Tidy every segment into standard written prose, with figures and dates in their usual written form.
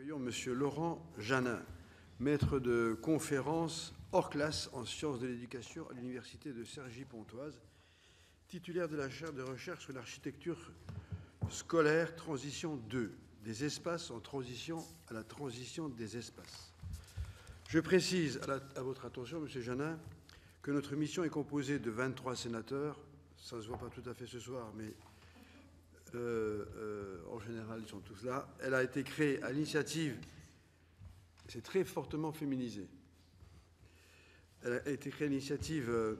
Accueillons Monsieur Laurent Janin, maître de conférences hors classe en sciences de l'éducation à l'université de Cergy-Pontoise, titulaire de la chaire de recherche sur l'architecture scolaire transition 2, des espaces en transition à la transition des espaces. Je précise à votre attention, Monsieur Janin, que notre mission est composée de 23 sénateurs. Ça ne se voit pas tout à fait ce soir, mais en général, ils sont tous là. Elle a été créée à l'initiative, c'est très fortement féminisé, elle a été créée à l'initiative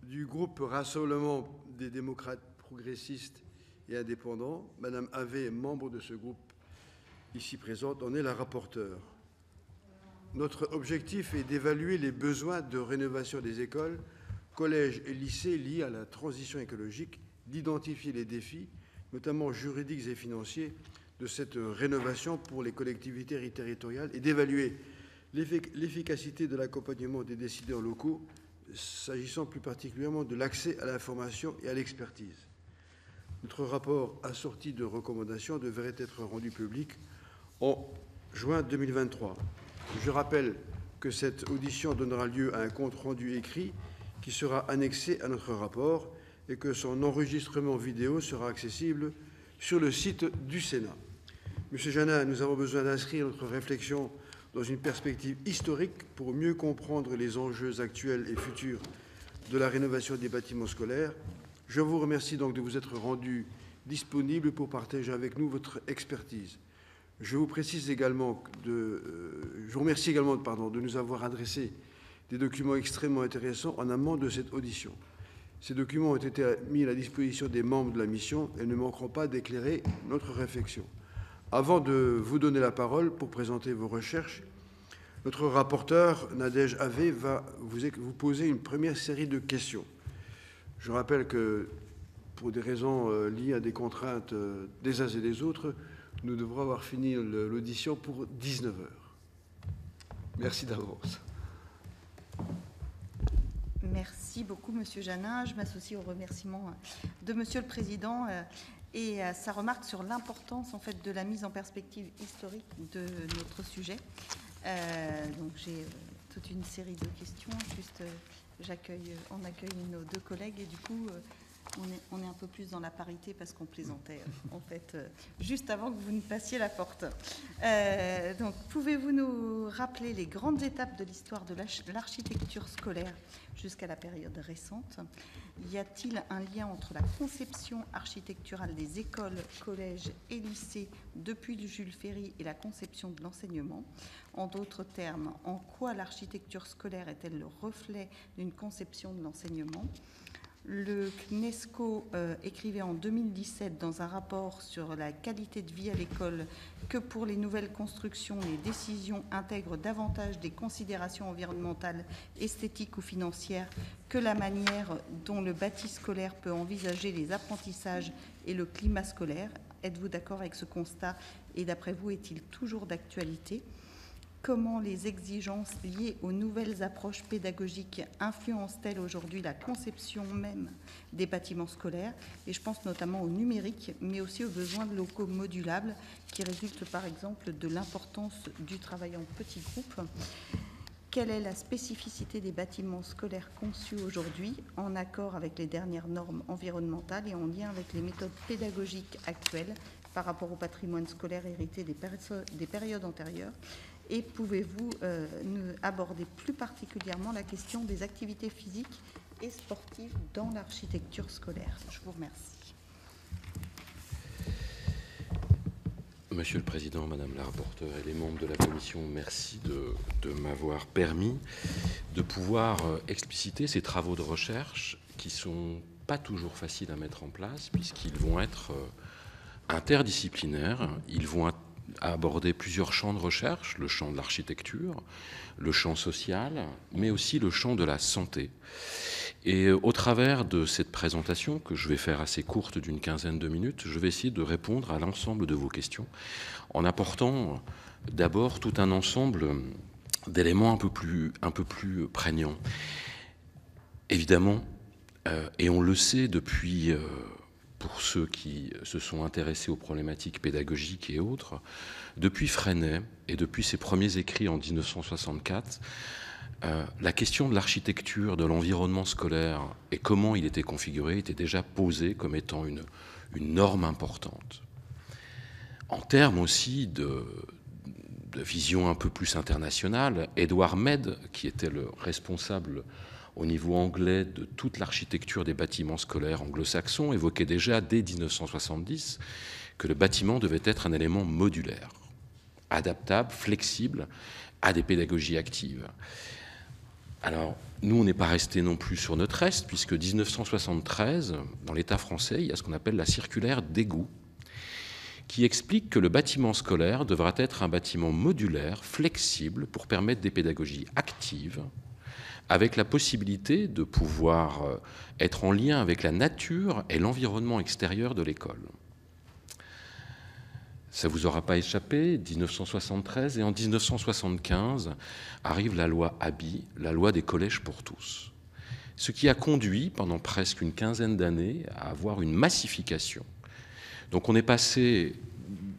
du groupe Rassemblement des démocrates progressistes et indépendants. Madame Havet, membre de ce groupe ici présente, en est la rapporteure. Notre objectif est d'évaluer les besoins de rénovation des écoles, collèges et lycées liés à la transition écologique, d'identifier les défis, notamment juridiques et financiers, de cette rénovation pour les collectivités territoriales et d'évaluer l'efficacité de l'accompagnement des décideurs locaux, s'agissant plus particulièrement de l'accès à l'information et à l'expertise. Notre rapport assorti de recommandations devrait être rendu public en juin 2023. Je rappelle que cette audition donnera lieu à un compte-rendu écrit qui sera annexé à notre rapport et que son enregistrement vidéo sera accessible sur le site du Sénat. Monsieur Janin, nous avons besoin d'inscrire notre réflexion dans une perspective historique pour mieux comprendre les enjeux actuels et futurs de la rénovation des bâtiments scolaires. Je vous remercie donc de vous être rendu disponible pour partager avec nous votre expertise. Je vous remercie également de nous avoir adressé des documents extrêmement intéressants en amont de cette audition. Ces documents ont été mis à la disposition des membres de la mission et ne manqueront pas d'éclairer notre réflexion. Avant de vous donner la parole pour présenter vos recherches, notre rapporteur, Nadège Havet, va vous poser une première série de questions. Je rappelle que, pour des raisons liées à des contraintes des uns et des autres, nous devrons avoir fini l'audition pour 19 heures. Merci d'avance. Merci beaucoup, Monsieur Janin. Je m'associe aux remerciements de Monsieur le Président et à sa remarque sur l'importance en fait de la mise en perspective historique de notre sujet. Donc j'ai toute une série de questions. Juste, on accueille nos deux collègues et du coup, on est un peu plus dans la parité parce qu'on plaisantait en fait juste avant que vous ne passiez la porte. Donc, pouvez-vous nous rappeler les grandes étapes de l'histoire de l'architecture scolaire jusqu'à la période récente? Y a-t-il un lien entre la conception architecturale des écoles, collèges et lycées depuis le Jules Ferry et la conception de l'enseignement? En d'autres termes, en quoi l'architecture scolaire est-elle le reflet d'une conception de l'enseignement? Le CNESCO écrivait en 2017 dans un rapport sur la qualité de vie à l'école que pour les nouvelles constructions, les décisions intègrent davantage des considérations environnementales, esthétiques ou financières que la manière dont le bâti scolaire peut envisager les apprentissages et le climat scolaire. Êtes-vous d'accord avec ce constat et d'après vous, est-il toujours d'actualité ? Comment les exigences liées aux nouvelles approches pédagogiques influencent-elles aujourd'hui la conception même des bâtiments scolaires? Et je pense notamment au numérique, mais aussi aux besoins de locaux modulables qui résultent par exemple de l'importance du travail en petits groupes. Quelle est la spécificité des bâtiments scolaires conçus aujourd'hui en accord avec les dernières normes environnementales et en lien avec les méthodes pédagogiques actuelles par rapport au patrimoine scolaire hérité des périodes antérieures? Et pouvez-vous aborder plus particulièrement la question des activités physiques et sportives dans l'architecture scolaire? Je vous remercie. Monsieur le Président, Madame la rapporteure et les membres de la Commission, merci de m'avoir permis de pouvoir expliciter ces travaux de recherche qui ne sont pas toujours faciles à mettre en place puisqu'ils vont être interdisciplinaires, ils vont aborder plusieurs champs de recherche, le champ de l'architecture, le champ social, mais aussi le champ de la santé. Et au travers de cette présentation, que je vais faire assez courte d'une quinzaine de minutes, je vais essayer de répondre à l'ensemble de vos questions en apportant d'abord tout un ensemble d'éléments un peu plus prégnants. Évidemment, et on le sait depuis pour ceux qui se sont intéressés aux problématiques pédagogiques et autres, depuis Freinet et depuis ses premiers écrits en 1964, la question de l'architecture, de l'environnement scolaire et comment il était configuré était déjà posée comme étant une norme importante. En termes aussi de vision un peu plus internationale, Edward Mead, qui était le responsable au niveau anglais de toute l'architecture des bâtiments scolaires anglo-saxons, évoquait déjà dès 1970 que le bâtiment devait être un élément modulaire, adaptable, flexible à des pédagogies actives. Alors, nous, on n'est pas resté non plus sur notre reste, puisque 1973, dans l'État français, il y a ce qu'on appelle la circulaire d'égout, qui explique que le bâtiment scolaire devra être un bâtiment modulaire, flexible, pour permettre des pédagogies actives, avec la possibilité de pouvoir être en lien avec la nature et l'environnement extérieur de l'école. Ça ne vous aura pas échappé, 1973, et en 1975 arrive la loi Haby, la loi des collèges pour tous. Ce qui a conduit, pendant presque une quinzaine d'années, à avoir une massification. Donc on est passé,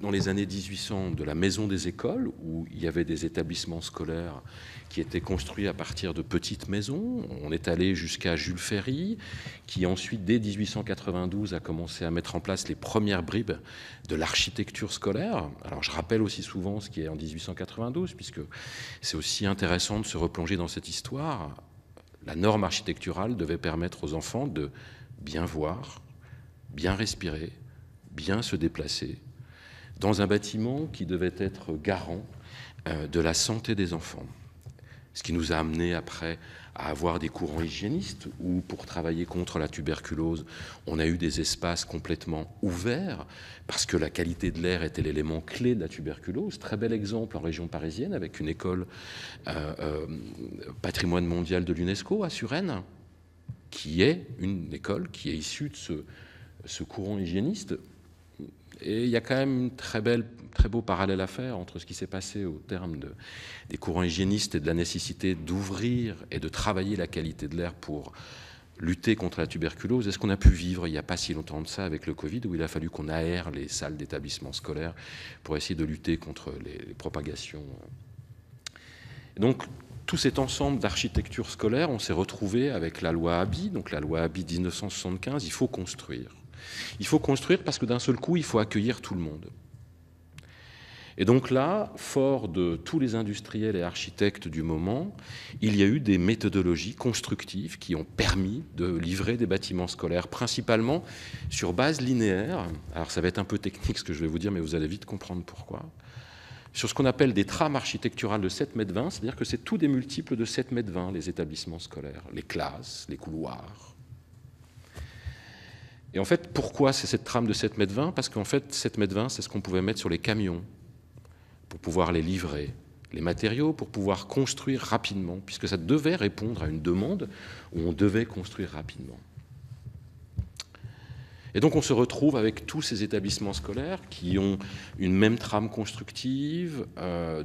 dans les années 1800, de la maison des écoles, où il y avait des établissements scolaires qui étaient construits à partir de petites maisons. On est allé jusqu'à Jules Ferry, qui ensuite, dès 1892, a commencé à mettre en place les premières bribes de l'architecture scolaire. Alors je rappelle aussi souvent ce qui est en 1892, puisque c'est aussi intéressant de se replonger dans cette histoire. La norme architecturale devait permettre aux enfants de bien voir, bien respirer, bien se déplacer, dans un bâtiment qui devait être garant de la santé des enfants. Ce qui nous a amené après à avoir des courants hygiénistes où, pour travailler contre la tuberculose, on a eu des espaces complètement ouverts parce que la qualité de l'air était l'élément clé de la tuberculose. Très bel exemple en région parisienne avec une école patrimoine mondial de l'UNESCO à Suresnes, qui est une école qui est issue de ce courant hygiéniste. Et il y a quand même un très beau parallèle à faire entre ce qui s'est passé au terme des courants hygiénistes et de la nécessité d'ouvrir et de travailler la qualité de l'air pour lutter contre la tuberculose et ce qu'on a pu vivre il n'y a pas si longtemps de ça avec le Covid, où il a fallu qu'on aère les salles d'établissements scolaires pour essayer de lutter contre les propagations. Et donc, tout cet ensemble d'architecture scolaire, on s'est retrouvé avec la loi Haby, donc la loi Haby 1975, il faut construire. Il faut construire parce que d'un seul coup, il faut accueillir tout le monde. Et donc là, fort de tous les industriels et architectes du moment, il y a eu des méthodologies constructives qui ont permis de livrer des bâtiments scolaires, principalement sur base linéaire. Alors ça va être un peu technique ce que je vais vous dire, mais vous allez vite comprendre pourquoi. Sur ce qu'on appelle des trames architecturales de 7,20 m, c'est-à-dire que c'est tout des multiples de 7,20 m, les établissements scolaires, les classes, les couloirs. Et en fait, pourquoi c'est cette trame de 7,20 m? Parce qu'en fait, 7,20 m, c'est ce qu'on pouvait mettre sur les camions pour pouvoir les livrer, les matériaux, pour pouvoir construire rapidement, puisque ça devait répondre à une demande où on devait construire rapidement. Et donc on se retrouve avec tous ces établissements scolaires qui ont une même trame constructive,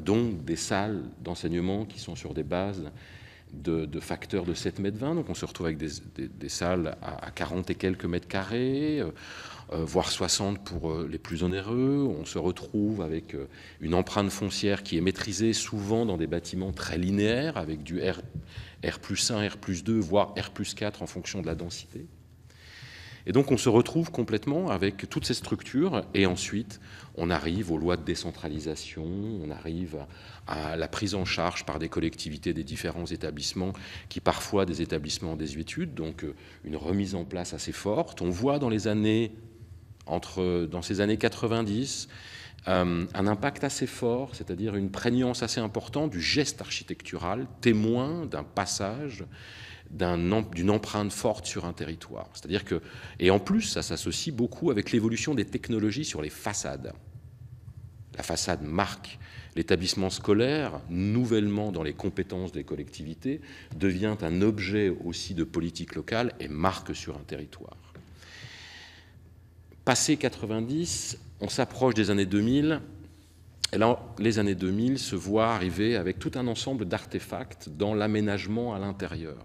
donc des salles d'enseignement qui sont sur des bases de facteurs de 7,20 m. Donc on se retrouve avec des salles à 40 et quelques mètres carrés, voire 60 pour les plus onéreux. On se retrouve avec une empreinte foncière qui est maîtrisée souvent dans des bâtiments très linéaires, avec du R+1, R+2, voire R+4 en fonction de la densité. Et donc on se retrouve complètement avec toutes ces structures, et ensuite on arrive aux lois de décentralisation, on arrive à la prise en charge par des collectivités des différents établissements, qui parfois des établissements en désuétude, donc une remise en place assez forte. On voit dans ces années 90 un impact assez fort, c'est-à-dire une prégnance assez importante du geste architectural, témoin d'un passage d'une empreinte forte sur un territoire. C'est-à-dire que, et en plus, ça s'associe beaucoup avec l'évolution des technologies sur les façades. La façade marque. L'établissement scolaire, nouvellement dans les compétences des collectivités, devient un objet aussi de politique locale et marque sur un territoire. Passé 90, on s'approche des années 2000, et là, les années 2000 se voient arriver avec tout un ensemble d'artefacts dans l'aménagement à l'intérieur.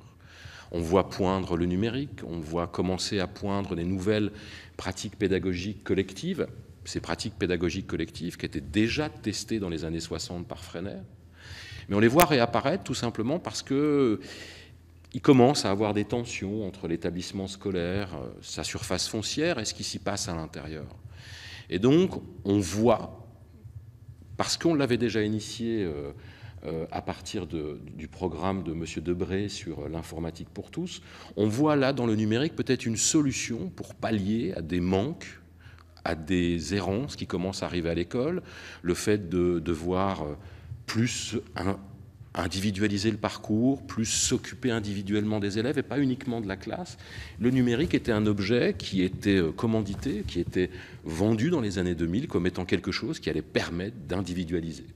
On voit poindre le numérique, on voit commencer à poindre des nouvelles pratiques pédagogiques collectives, ces pratiques pédagogiques collectives qui étaient déjà testées dans les années 60 par Freinet. Mais on les voit réapparaître tout simplement parce qu'il commence à avoir des tensions entre l'établissement scolaire, sa surface foncière et ce qui s'y passe à l'intérieur. Et donc, on voit, parce qu'on l'avait déjà initié à partir du programme de M. Debré sur l'informatique pour tous, on voit là dans le numérique peut-être une solution pour pallier à des manques, à des errances qui commencent à arriver à l'école, le fait de devoir plus individualiser le parcours, plus s'occuper individuellement des élèves et pas uniquement de la classe. Le numérique était un objet qui était commandité, qui était vendu dans les années 2000 comme étant quelque chose qui allait permettre d'individualiser.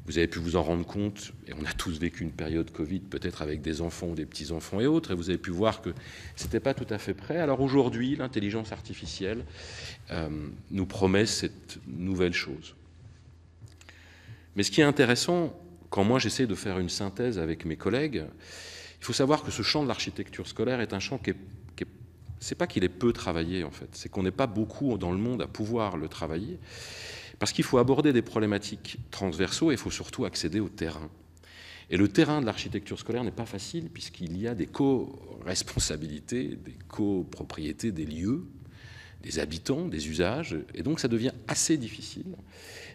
Vous avez pu vous en rendre compte, et on a tous vécu une période Covid, peut-être avec des enfants ou des petits-enfants et autres, et vous avez pu voir que ce n'était pas tout à fait prêt. Alors aujourd'hui, l'intelligence artificielle nous promet cette nouvelle chose. Mais ce qui est intéressant, quand moi j'essaie de faire une synthèse avec mes collègues, il faut savoir que ce champ de l'architecture scolaire est un champ c'est pas qu'il est peu travaillé en fait, c'est qu'on n'est pas beaucoup dans le monde à pouvoir le travailler, parce qu'il faut aborder des problématiques transversaux et il faut surtout accéder au terrain. Et le terrain de l'architecture scolaire n'est pas facile puisqu'il y a des co-responsabilités, des copropriétés des lieux, des habitants, des usages, et donc ça devient assez difficile.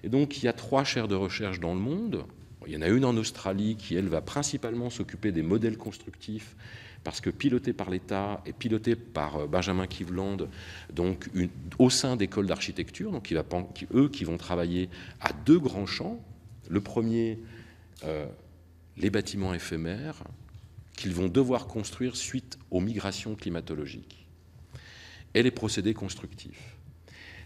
Et donc il y a 3 chaires de recherche dans le monde. Il y en a une en Australie qui, elle, va principalement s'occuper des modèles constructifs parce que pilotée par l'État et pilotée par Benjamin Kievland, donc au sein d'écoles d'architecture, donc eux qui vont travailler à 2 grands champs. Le premier, les bâtiments éphémères qu'ils vont devoir construire suite aux migrations climatologiques et les procédés constructifs.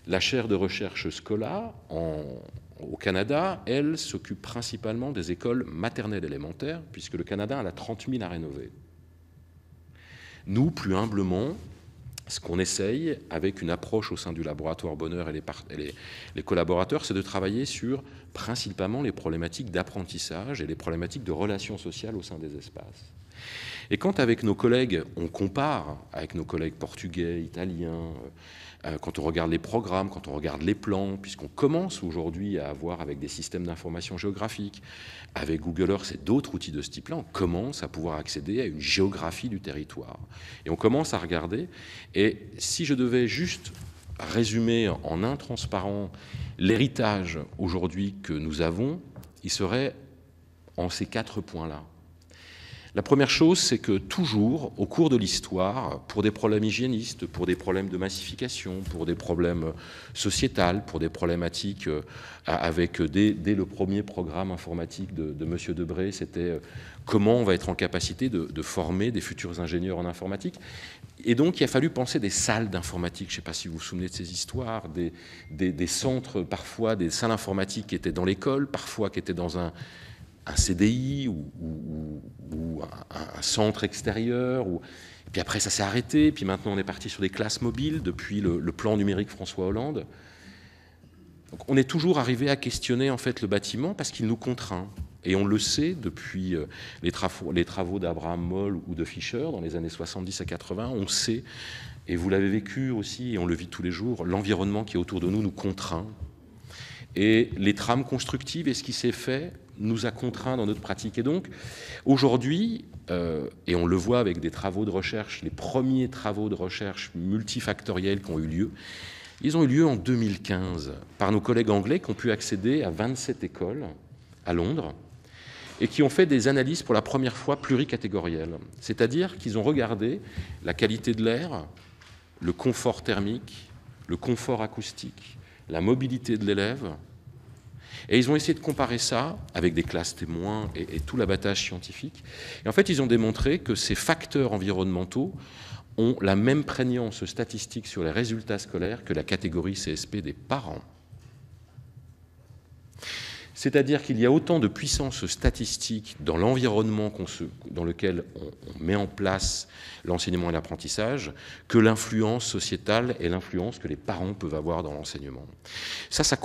La chaire de recherche Scola, au Canada, elle s'occupe principalement des écoles maternelles élémentaires, puisque le Canada en a 30 000 à rénover. Nous, plus humblement, ce qu'on essaye, avec une approche au sein du laboratoire Bonheur et les collaborateurs, c'est de travailler sur principalement les problématiques d'apprentissage et les problématiques de relations sociales au sein des espaces. Et quand avec nos collègues, on compare avec nos collègues portugais, italiens, quand on regarde les programmes, quand on regarde les plans, puisqu'on commence aujourd'hui à avoir avec des systèmes d'information géographique, avec Google Earth et d'autres outils de ce type-là, on commence à pouvoir accéder à une géographie du territoire. Et on commence à regarder, et si je devais juste résumer en un transparent l'héritage aujourd'hui que nous avons, il serait en ces 4 points-là. La première chose, c'est que toujours, au cours de l'histoire, pour des problèmes hygiénistes, pour des problèmes de massification, pour des problèmes sociétals, pour des problématiques avec, dès le premier programme informatique de M. Debré, c'était comment on va être en capacité de former des futurs ingénieurs en informatique. Et donc, il a fallu penser des salles d'informatique. Je ne sais pas si vous vous souvenez de ces histoires, des centres, parfois des salles informatiques qui étaient dans l'école, parfois qui étaient dans un CDI ou un centre extérieur. Et puis après, ça s'est arrêté. Puis maintenant, on est parti sur des classes mobiles depuis le plan numérique François Hollande. Donc, on est toujours arrivé à questionner en fait le bâtiment parce qu'il nous contraint. Et on le sait depuis les travaux d'Abraham Moll ou de Fischer dans les années 70 à 80. On sait, et vous l'avez vécu aussi, et on le vit tous les jours, l'environnement qui est autour de nous contraint. Et les trames constructives et ce qui s'est fait nous a contraints dans notre pratique. Et donc, aujourd'hui, et on le voit avec des travaux de recherche, les premiers travaux de recherche multifactoriels qui ont eu lieu, ils ont eu lieu en 2015 par nos collègues anglais qui ont pu accéder à 27 écoles à Londres et qui ont fait des analyses pour la première fois pluricatégorielles. C'est-à-dire qu'ils ont regardé la qualité de l'air, le confort thermique, le confort acoustique, la mobilité de l'élève. Et ils ont essayé de comparer ça avec des classes témoins et tout l'abattage scientifique. Et en fait, ils ont démontré que ces facteurs environnementaux ont la même prégnance statistique sur les résultats scolaires que la catégorie CSP des parents. C'est-à-dire qu'il y a autant de puissance statistique dans l'environnement dans lequel on met en place l'enseignement et l'apprentissage que l'influence sociétale et l'influence que les parents peuvent avoir dans l'enseignement. Ça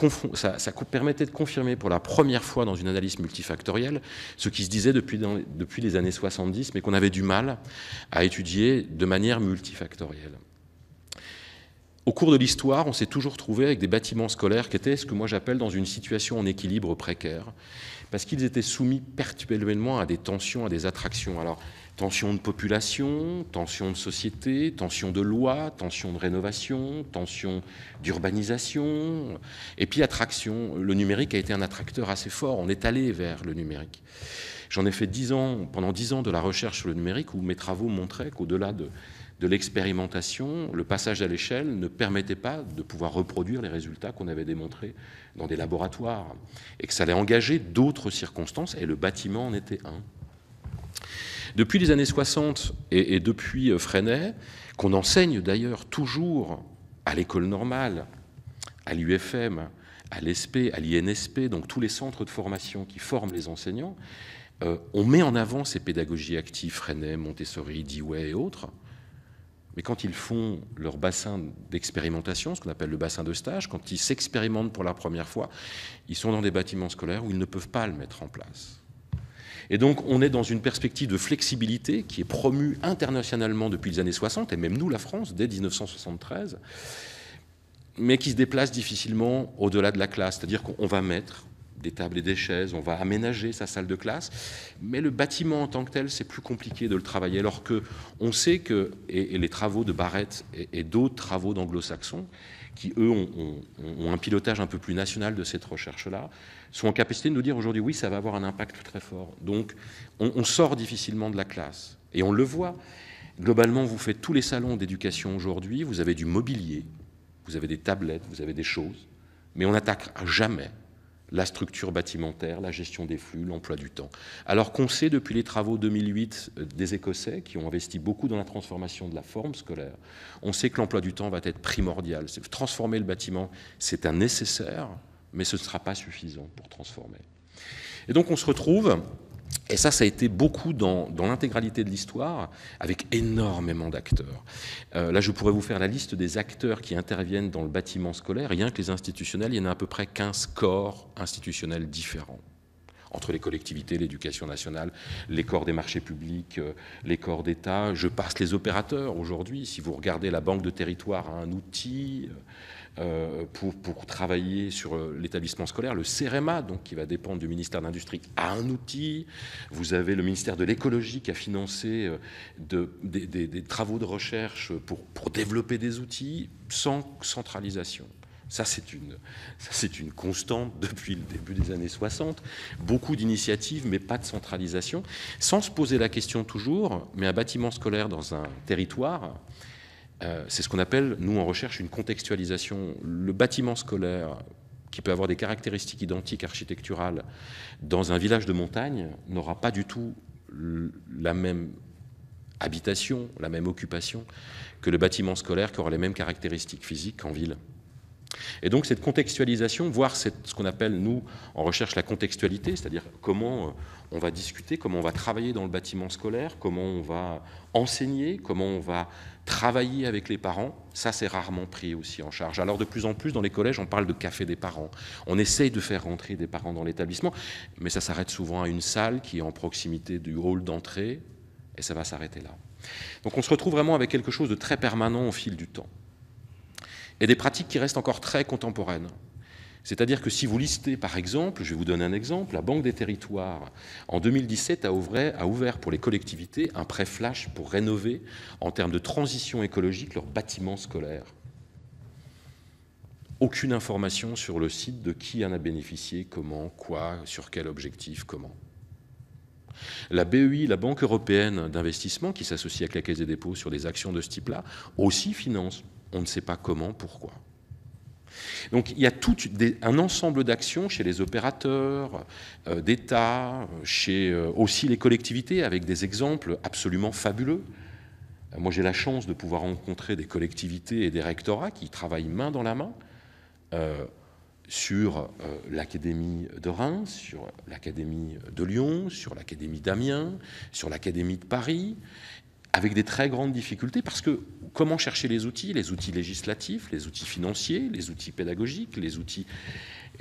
permettait de confirmer pour la première fois dans une analyse multifactorielle ce qui se disait depuis les années 70, mais qu'on avait du mal à étudier de manière multifactorielle. Au cours de l'histoire, on s'est toujours trouvé avec des bâtiments scolaires qui étaient ce que moi j'appelle dans une situation en équilibre précaire, parce qu'ils étaient soumis perpétuellement à des tensions, à des attractions. Alors, tension de population, tension de société, tension de loi, tension de rénovation, tension d'urbanisation, et puis attraction. Le numérique a été un attracteur assez fort, on est allé vers le numérique. J'en ai fait pendant 10 ans de la recherche sur le numérique, où mes travaux montraient qu'au-delà de l'expérimentation, le passage à l'échelle ne permettait pas de pouvoir reproduire les résultats qu'on avait démontrés dans des laboratoires, et que ça allait engager d'autres circonstances, et le bâtiment en était un. Depuis les années 60 et depuis Freinet, qu'on enseigne d'ailleurs toujours à l'école normale, à l'UFM, à l'ESP, à l'INSP, donc tous les centres de formation qui forment les enseignants, on met en avant ces pédagogies actives, Freinet, Montessori, Dewey et autres. Mais quand ils font leur bassin d'expérimentation, ce qu'on appelle le bassin de stage, quand ils s'expérimentent pour la première fois, ils sont dans des bâtiments scolaires où ils ne peuvent pas le mettre en place. Et donc on est dans une perspective de flexibilité qui est promue internationalement depuis les années 60, et même nous, la France, dès 1973, mais qui se déplace difficilement au-delà de la classe. C'est-à-dire qu'on va mettre des tables et des chaises, on va aménager sa salle de classe, mais le bâtiment en tant que tel, c'est plus compliqué de le travailler, alors qu'on sait que, et les travaux de Barrett et d'autres travaux d'anglo-saxons, qui eux ont un pilotage un peu plus national de cette recherche-là, sont en capacité de nous dire aujourd'hui, oui, ça va avoir un impact très fort. Donc on sort difficilement de la classe, et on le voit. Globalement, vous faites tous les salons d'éducation aujourd'hui, vous avez du mobilier, vous avez des tablettes, vous avez des choses, mais on n'attaque jamais la structure bâtimentaire, la gestion des flux, l'emploi du temps. Alors qu'on sait depuis les travaux 2008 des Écossais, qui ont investi beaucoup dans la transformation de la forme scolaire, on sait que l'emploi du temps va être primordial. Transformer le bâtiment, c'est un nécessaire, mais ce ne sera pas suffisant pour transformer. Et donc on se retrouve, et ça a été beaucoup dans l'intégralité de l'histoire, avec énormément d'acteurs. Là, je pourrais vous faire la liste des acteurs qui interviennent dans le bâtiment scolaire. Rien que les institutionnels, il y en a à peu près 15 corps institutionnels différents, entre les collectivités, l'éducation nationale, les corps des marchés publics, les corps d'État. Je passe les opérateurs aujourd'hui. Si vous regardez, la Banque de territoire a un outil pour travailler sur l'établissement scolaire. Le CEREMA, donc, qui va dépendre du ministère de l'Industrie, a un outil. Vous avez le ministère de l'écologie qui a financé des travaux de recherche pour développer des outils sans centralisation. Ça, c'est une constante depuis le début des années 60. Beaucoup d'initiatives, mais pas de centralisation. Sans se poser la question toujours, mais un bâtiment scolaire dans un territoire, c'est ce qu'on appelle, nous, en recherche, une contextualisation. Le bâtiment scolaire, qui peut avoir des caractéristiques identiques architecturales, dans un village de montagne, n'aura pas du tout la même habitation, la même occupation que le bâtiment scolaire qui aura les mêmes caractéristiques physiques en ville. Et donc cette contextualisation, voire ce qu'on appelle, nous, en recherche, la contextualité, c'est-à-dire comment on va discuter, comment on va travailler dans le bâtiment scolaire, comment on va enseigner, comment on va travailler avec les parents, ça c'est rarement pris aussi en charge. Alors de plus en plus dans les collèges, on parle de café des parents. On essaye de faire rentrer des parents dans l'établissement, mais ça s'arrête souvent à une salle qui est en proximité du hall d'entrée, et ça va s'arrêter là. Donc on se retrouve vraiment avec quelque chose de très permanent au fil du temps. Et des pratiques qui restent encore très contemporaines. C'est-à-dire que si vous listez, par exemple, je vais vous donner un exemple, la Banque des territoires, en 2017, a ouvert pour les collectivités un prêt flash pour rénover, en termes de transition écologique, leurs bâtiments scolaires. Aucune information sur le site de qui en a bénéficié, comment, quoi, sur quel objectif, comment. La BEI, la Banque européenne d'investissement, qui s'associe avec la Caisse des dépôts sur des actions de ce type-là, aussi finance. On ne sait pas comment, pourquoi. Donc il y a tout un ensemble d'actions chez les opérateurs d'État, chez aussi les collectivités, avec des exemples absolument fabuleux. Moi j'ai la chance de pouvoir rencontrer des collectivités et des rectorats qui travaillent main dans la main sur l'Académie de Reims, sur l'Académie de Lyon, sur l'Académie d'Amiens, sur l'Académie de Paris, avec des très grandes difficultés, parce que comment chercher les outils législatifs, les outils financiers, les outils pédagogiques, les outils...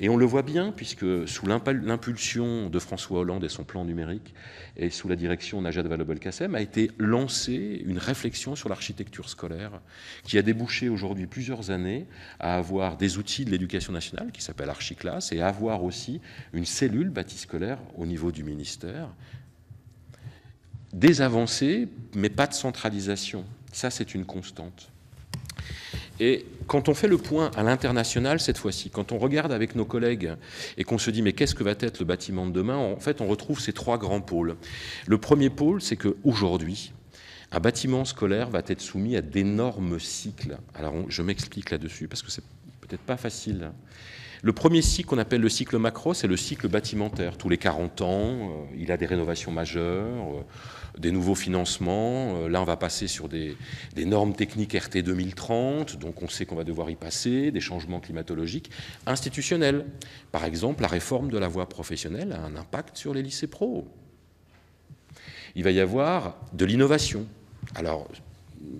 Et on le voit bien, puisque sous l'impulsion de François Hollande et son plan numérique, et sous la direction Najat Vallaud-Belkacem, a été lancée une réflexion sur l'architecture scolaire, qui a débouché aujourd'hui plusieurs années à avoir des outils de l'éducation nationale, qui s'appelle Archiclass, et à avoir aussi une cellule bâti scolaire au niveau du ministère. Des avancées, mais pas de centralisation. Ça, c'est une constante. Et quand on fait le point à l'international, cette fois-ci, quand on regarde avec nos collègues et qu'on se dit mais qu'est-ce que va être le bâtiment de demain, en fait, on retrouve ces trois grands pôles. Le premier pôle, c'est qu'aujourd'hui, un bâtiment scolaire va être soumis à d'énormes cycles. Alors, je m'explique là-dessus parce que c'est peut-être pas facile. Le premier cycle qu'on appelle le cycle macro, c'est le cycle bâtimentaire. Tous les 40 ans, il a des rénovations majeures, des nouveaux financements. Là, on va passer sur des normes techniques RT 2030, donc on sait qu'on va devoir y passer, des changements climatologiques institutionnels. Par exemple, la réforme de la voie professionnelle a un impact sur les lycées pro. Il va y avoir de l'innovation. Alors,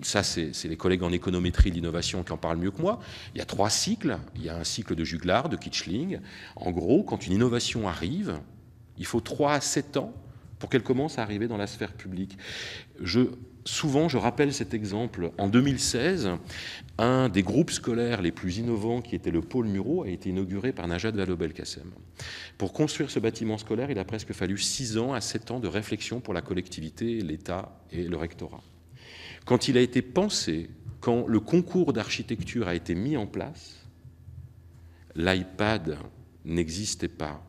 ça, c'est les collègues en économétrie d'innovation qui en parlent mieux que moi. Il y a 3 cycles. Il y a un cycle de Juglar, de Kitschling. En gros, quand une innovation arrive, il faut 3 à 7 ans pour qu'elle commence à arriver dans la sphère publique. Souvent, je rappelle cet exemple. En 2016, un des groupes scolaires les plus innovants, qui était le pôle Murau, a été inauguré par Najat Vallaud-Belkacem. Pour construire ce bâtiment scolaire, il a presque fallu 6 ans à 7 ans de réflexion pour la collectivité, l'État et le rectorat. Quand il a été pensé, quand le concours d'architecture a été mis en place, l'iPad n'existait pas.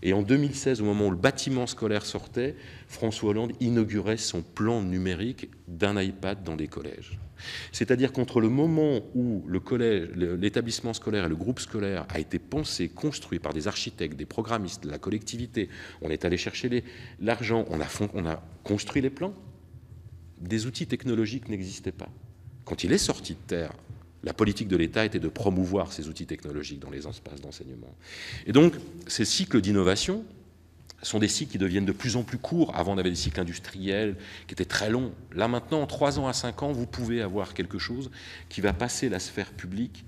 Et en 2016, au moment où le bâtiment scolaire sortait, François Hollande inaugurait son plan numérique d'un iPad dans les collèges. C'est-à-dire qu'entre le moment où l'établissement scolaire et le groupe scolaire a été pensé, construit par des architectes, des programmistes, de la collectivité, on est allé chercher l'argent, on a construit les plans, des outils technologiques n'existaient pas. Quand il est sorti de terre, la politique de l'État était de promouvoir ces outils technologiques dans les espaces d'enseignement. Et donc, ces cycles d'innovation sont des cycles qui deviennent de plus en plus courts. Avant, on avait des cycles industriels qui étaient très longs. Là, maintenant, en 3 ans à 5 ans, vous pouvez avoir quelque chose qui va passer la sphère publique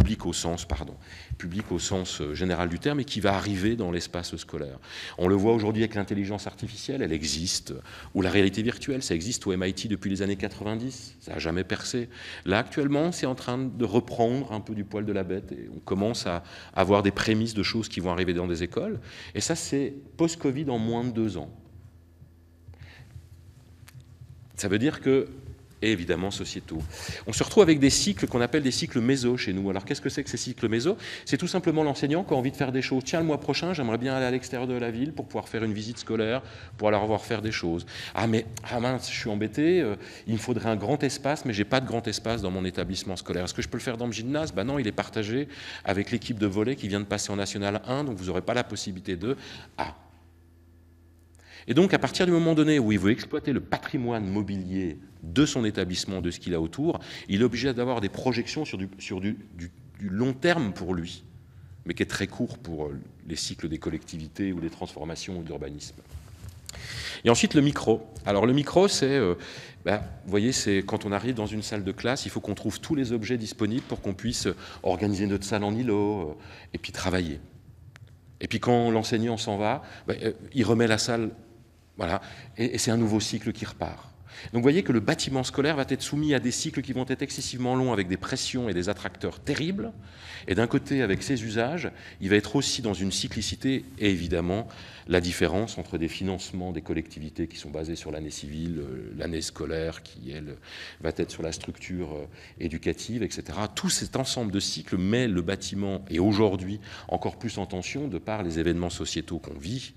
public au sens général du terme, et qui va arriver dans l'espace scolaire. On le voit aujourd'hui avec l'intelligence artificielle, elle existe, ou la réalité virtuelle, ça existe au MIT depuis les années 90, ça n'a jamais percé. Là, actuellement, c'est en train de reprendre un peu du poil de la bête, et on commence à avoir des prémices de choses qui vont arriver dans des écoles, et ça, c'est post-Covid en moins de 2 ans. Ça veut dire que, et évidemment sociétaux. On se retrouve avec des cycles qu'on appelle des cycles méso chez nous. Alors qu'est-ce que c'est que ces cycles méso? C'est tout simplement l'enseignant qui a envie de faire des choses. Tiens, le mois prochain, j'aimerais bien aller à l'extérieur de la ville pour pouvoir faire une visite scolaire, pour aller revoir faire des choses. Ah mince, je suis embêté, il me faudrait un grand espace, mais j'ai pas de grand espace dans mon établissement scolaire. Est-ce que je peux le faire dans le gymnase? Ben non, il est partagé avec l'équipe de volley qui vient de passer en National 1, donc vous n'aurez pas la possibilité de... Et donc, à partir du moment donné où il veut exploiter le patrimoine mobilier de son établissement, de ce qu'il a autour, il est obligé d'avoir des projections sur du long terme pour lui, mais qui est très court pour les cycles des collectivités ou des transformations ou de l'urbanisme. Et ensuite, le micro. Alors, le micro, c'est... vous voyez, c'est quand on arrive dans une salle de classe, il faut qu'on trouve tous les objets disponibles pour qu'on puisse organiser notre salle en îlot et puis travailler. Et puis, quand l'enseignant s'en va, il remet la salle... Voilà, et c'est un nouveau cycle qui repart. Donc vous voyez que le bâtiment scolaire va être soumis à des cycles qui vont être excessivement longs, avec des pressions et des attracteurs terribles. Et d'un côté, avec ses usages, il va être aussi dans une cyclicité, et évidemment, la différence entre des financements des collectivités qui sont basés sur l'année civile, l'année scolaire qui, elle, va être sur la structure éducative, etc. Tout cet ensemble de cycles met le bâtiment, et aujourd'hui encore plus en tension, de par les événements sociétaux qu'on vit,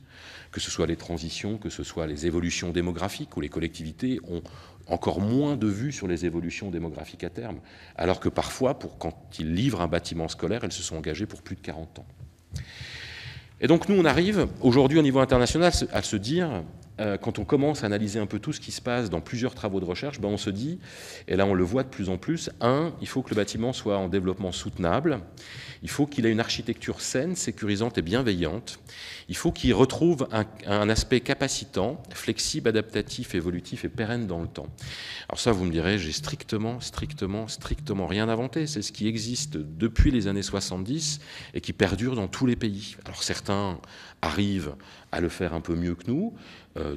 que ce soit les transitions, que ce soit les évolutions démographiques, où les collectivités ont encore moins de vue sur les évolutions démographiques à terme, alors que parfois, quand ils livrent un bâtiment scolaire, elles se sont engagées pour plus de 40 ans. Et donc nous, on arrive aujourd'hui au niveau international à se dire, quand on commence à analyser un peu tout ce qui se passe dans plusieurs travaux de recherche, on se dit, et là on le voit de plus en plus, il faut que le bâtiment soit en développement soutenable, il faut qu'il ait une architecture saine, sécurisante et bienveillante, il faut qu'il retrouve un aspect capacitant, flexible, adaptatif, évolutif et pérenne dans le temps. Alors ça, vous me direz, j'ai strictement rien inventé, c'est ce qui existe depuis les années 70 et qui perdure dans tous les pays. Alors certains arrivent à le faire un peu mieux que nous,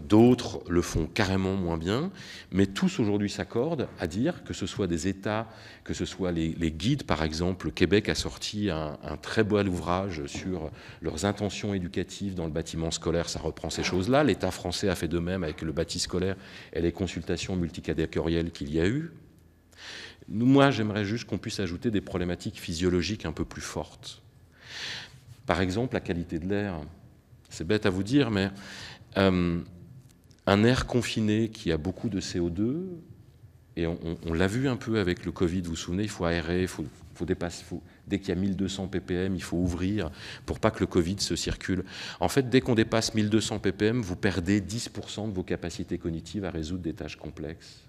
d'autres le font carrément moins bien, mais tous aujourd'hui s'accordent à dire, que ce soit des États, que ce soit les guides, par exemple. Le Québec a sorti un très beau ouvrage sur leurs intentions éducatives dans le bâtiment scolaire, ça reprend ces choses-là. L'État français a fait de même avec le bâti scolaire et les consultations multicatégorielles qu'il y a eu. Moi, j'aimerais juste qu'on puisse ajouter des problématiques physiologiques un peu plus fortes. Par exemple, la qualité de l'air. C'est bête à vous dire, mais un air confiné qui a beaucoup de CO2, et on l'a vu un peu avec le Covid, vous vous souvenez, il faut aérer, dès qu'il y a 1200 ppm, il faut ouvrir pour pas que le Covid se circule. En fait, dès qu'on dépasse 1200 ppm, vous perdez 10% de vos capacités cognitives à résoudre des tâches complexes.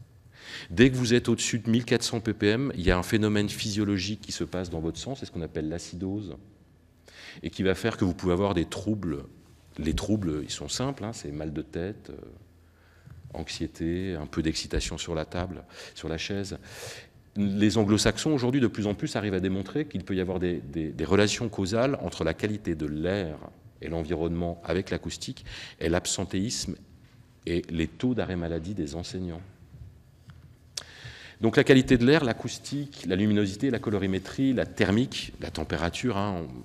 Dès que vous êtes au-dessus de 1400 ppm, il y a un phénomène physiologique qui se passe dans votre sang, c'est ce qu'on appelle l'acidose, et qui va faire que vous pouvez avoir des troubles. Les troubles, ils sont simples, c'est mal de tête, anxiété, un peu d'excitation sur la table, sur la chaise. Les anglo-saxons, aujourd'hui, de plus en plus, arrivent à démontrer qu'il peut y avoir des relations causales entre la qualité de l'air et l'environnement avec l'acoustique et l'absentéisme et les taux d'arrêt maladie des enseignants. Donc la qualité de l'air, l'acoustique, la luminosité, la colorimétrie, la thermique, la température.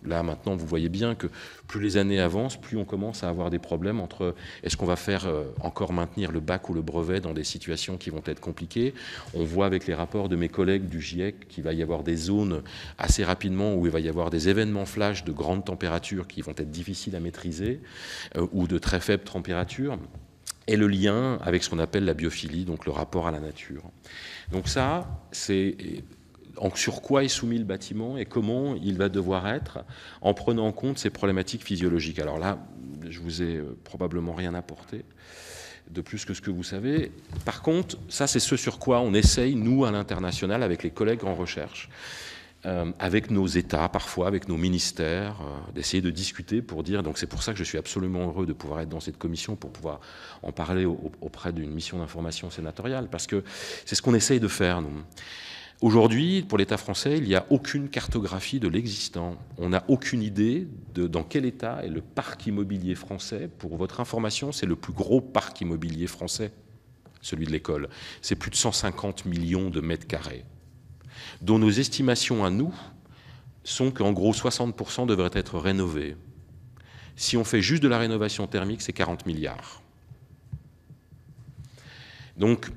Là maintenant vous voyez bien que plus les années avancent, plus on commence à avoir des problèmes entre est-ce qu'on va faire encore maintenir le bac ou le brevet dans des situations qui vont être compliquées. On voit avec les rapports de mes collègues du GIEC qu'il va y avoir des zones assez rapidement où il va y avoir des événements flash de grande température qui vont être difficiles à maîtriser ou de très faible température. Et le lien avec ce qu'on appelle la biophilie, donc le rapport à la nature. Donc ça, c'est sur quoi est soumis le bâtiment et comment il va devoir être en prenant en compte ces problématiques physiologiques. Alors là, je vous ai probablement rien apporté de plus que ce que vous savez. Par contre, ça, c'est ce sur quoi on essaye, nous, à l'international, avec les collègues en recherche, avec nos États, parfois, avec nos ministères, d'essayer de discuter pour dire... Donc c'est pour ça que je suis absolument heureux de pouvoir être dans cette commission, pour pouvoir en parler auprès d'une mission d'information sénatoriale, parce que c'est ce qu'on essaye de faire, nous. Aujourd'hui, pour l'État français, il n'y a aucune cartographie de l'existant. On n'a aucune idée de dans quel état est le parc immobilier français. Pour votre information, c'est le plus gros parc immobilier français, celui de l'école. C'est plus de 150 millions de mètres carrés, dont nos estimations à nous sont qu'en gros 60% devraient être rénovés. Si on fait juste de la rénovation thermique, c'est 40 milliards. Donc,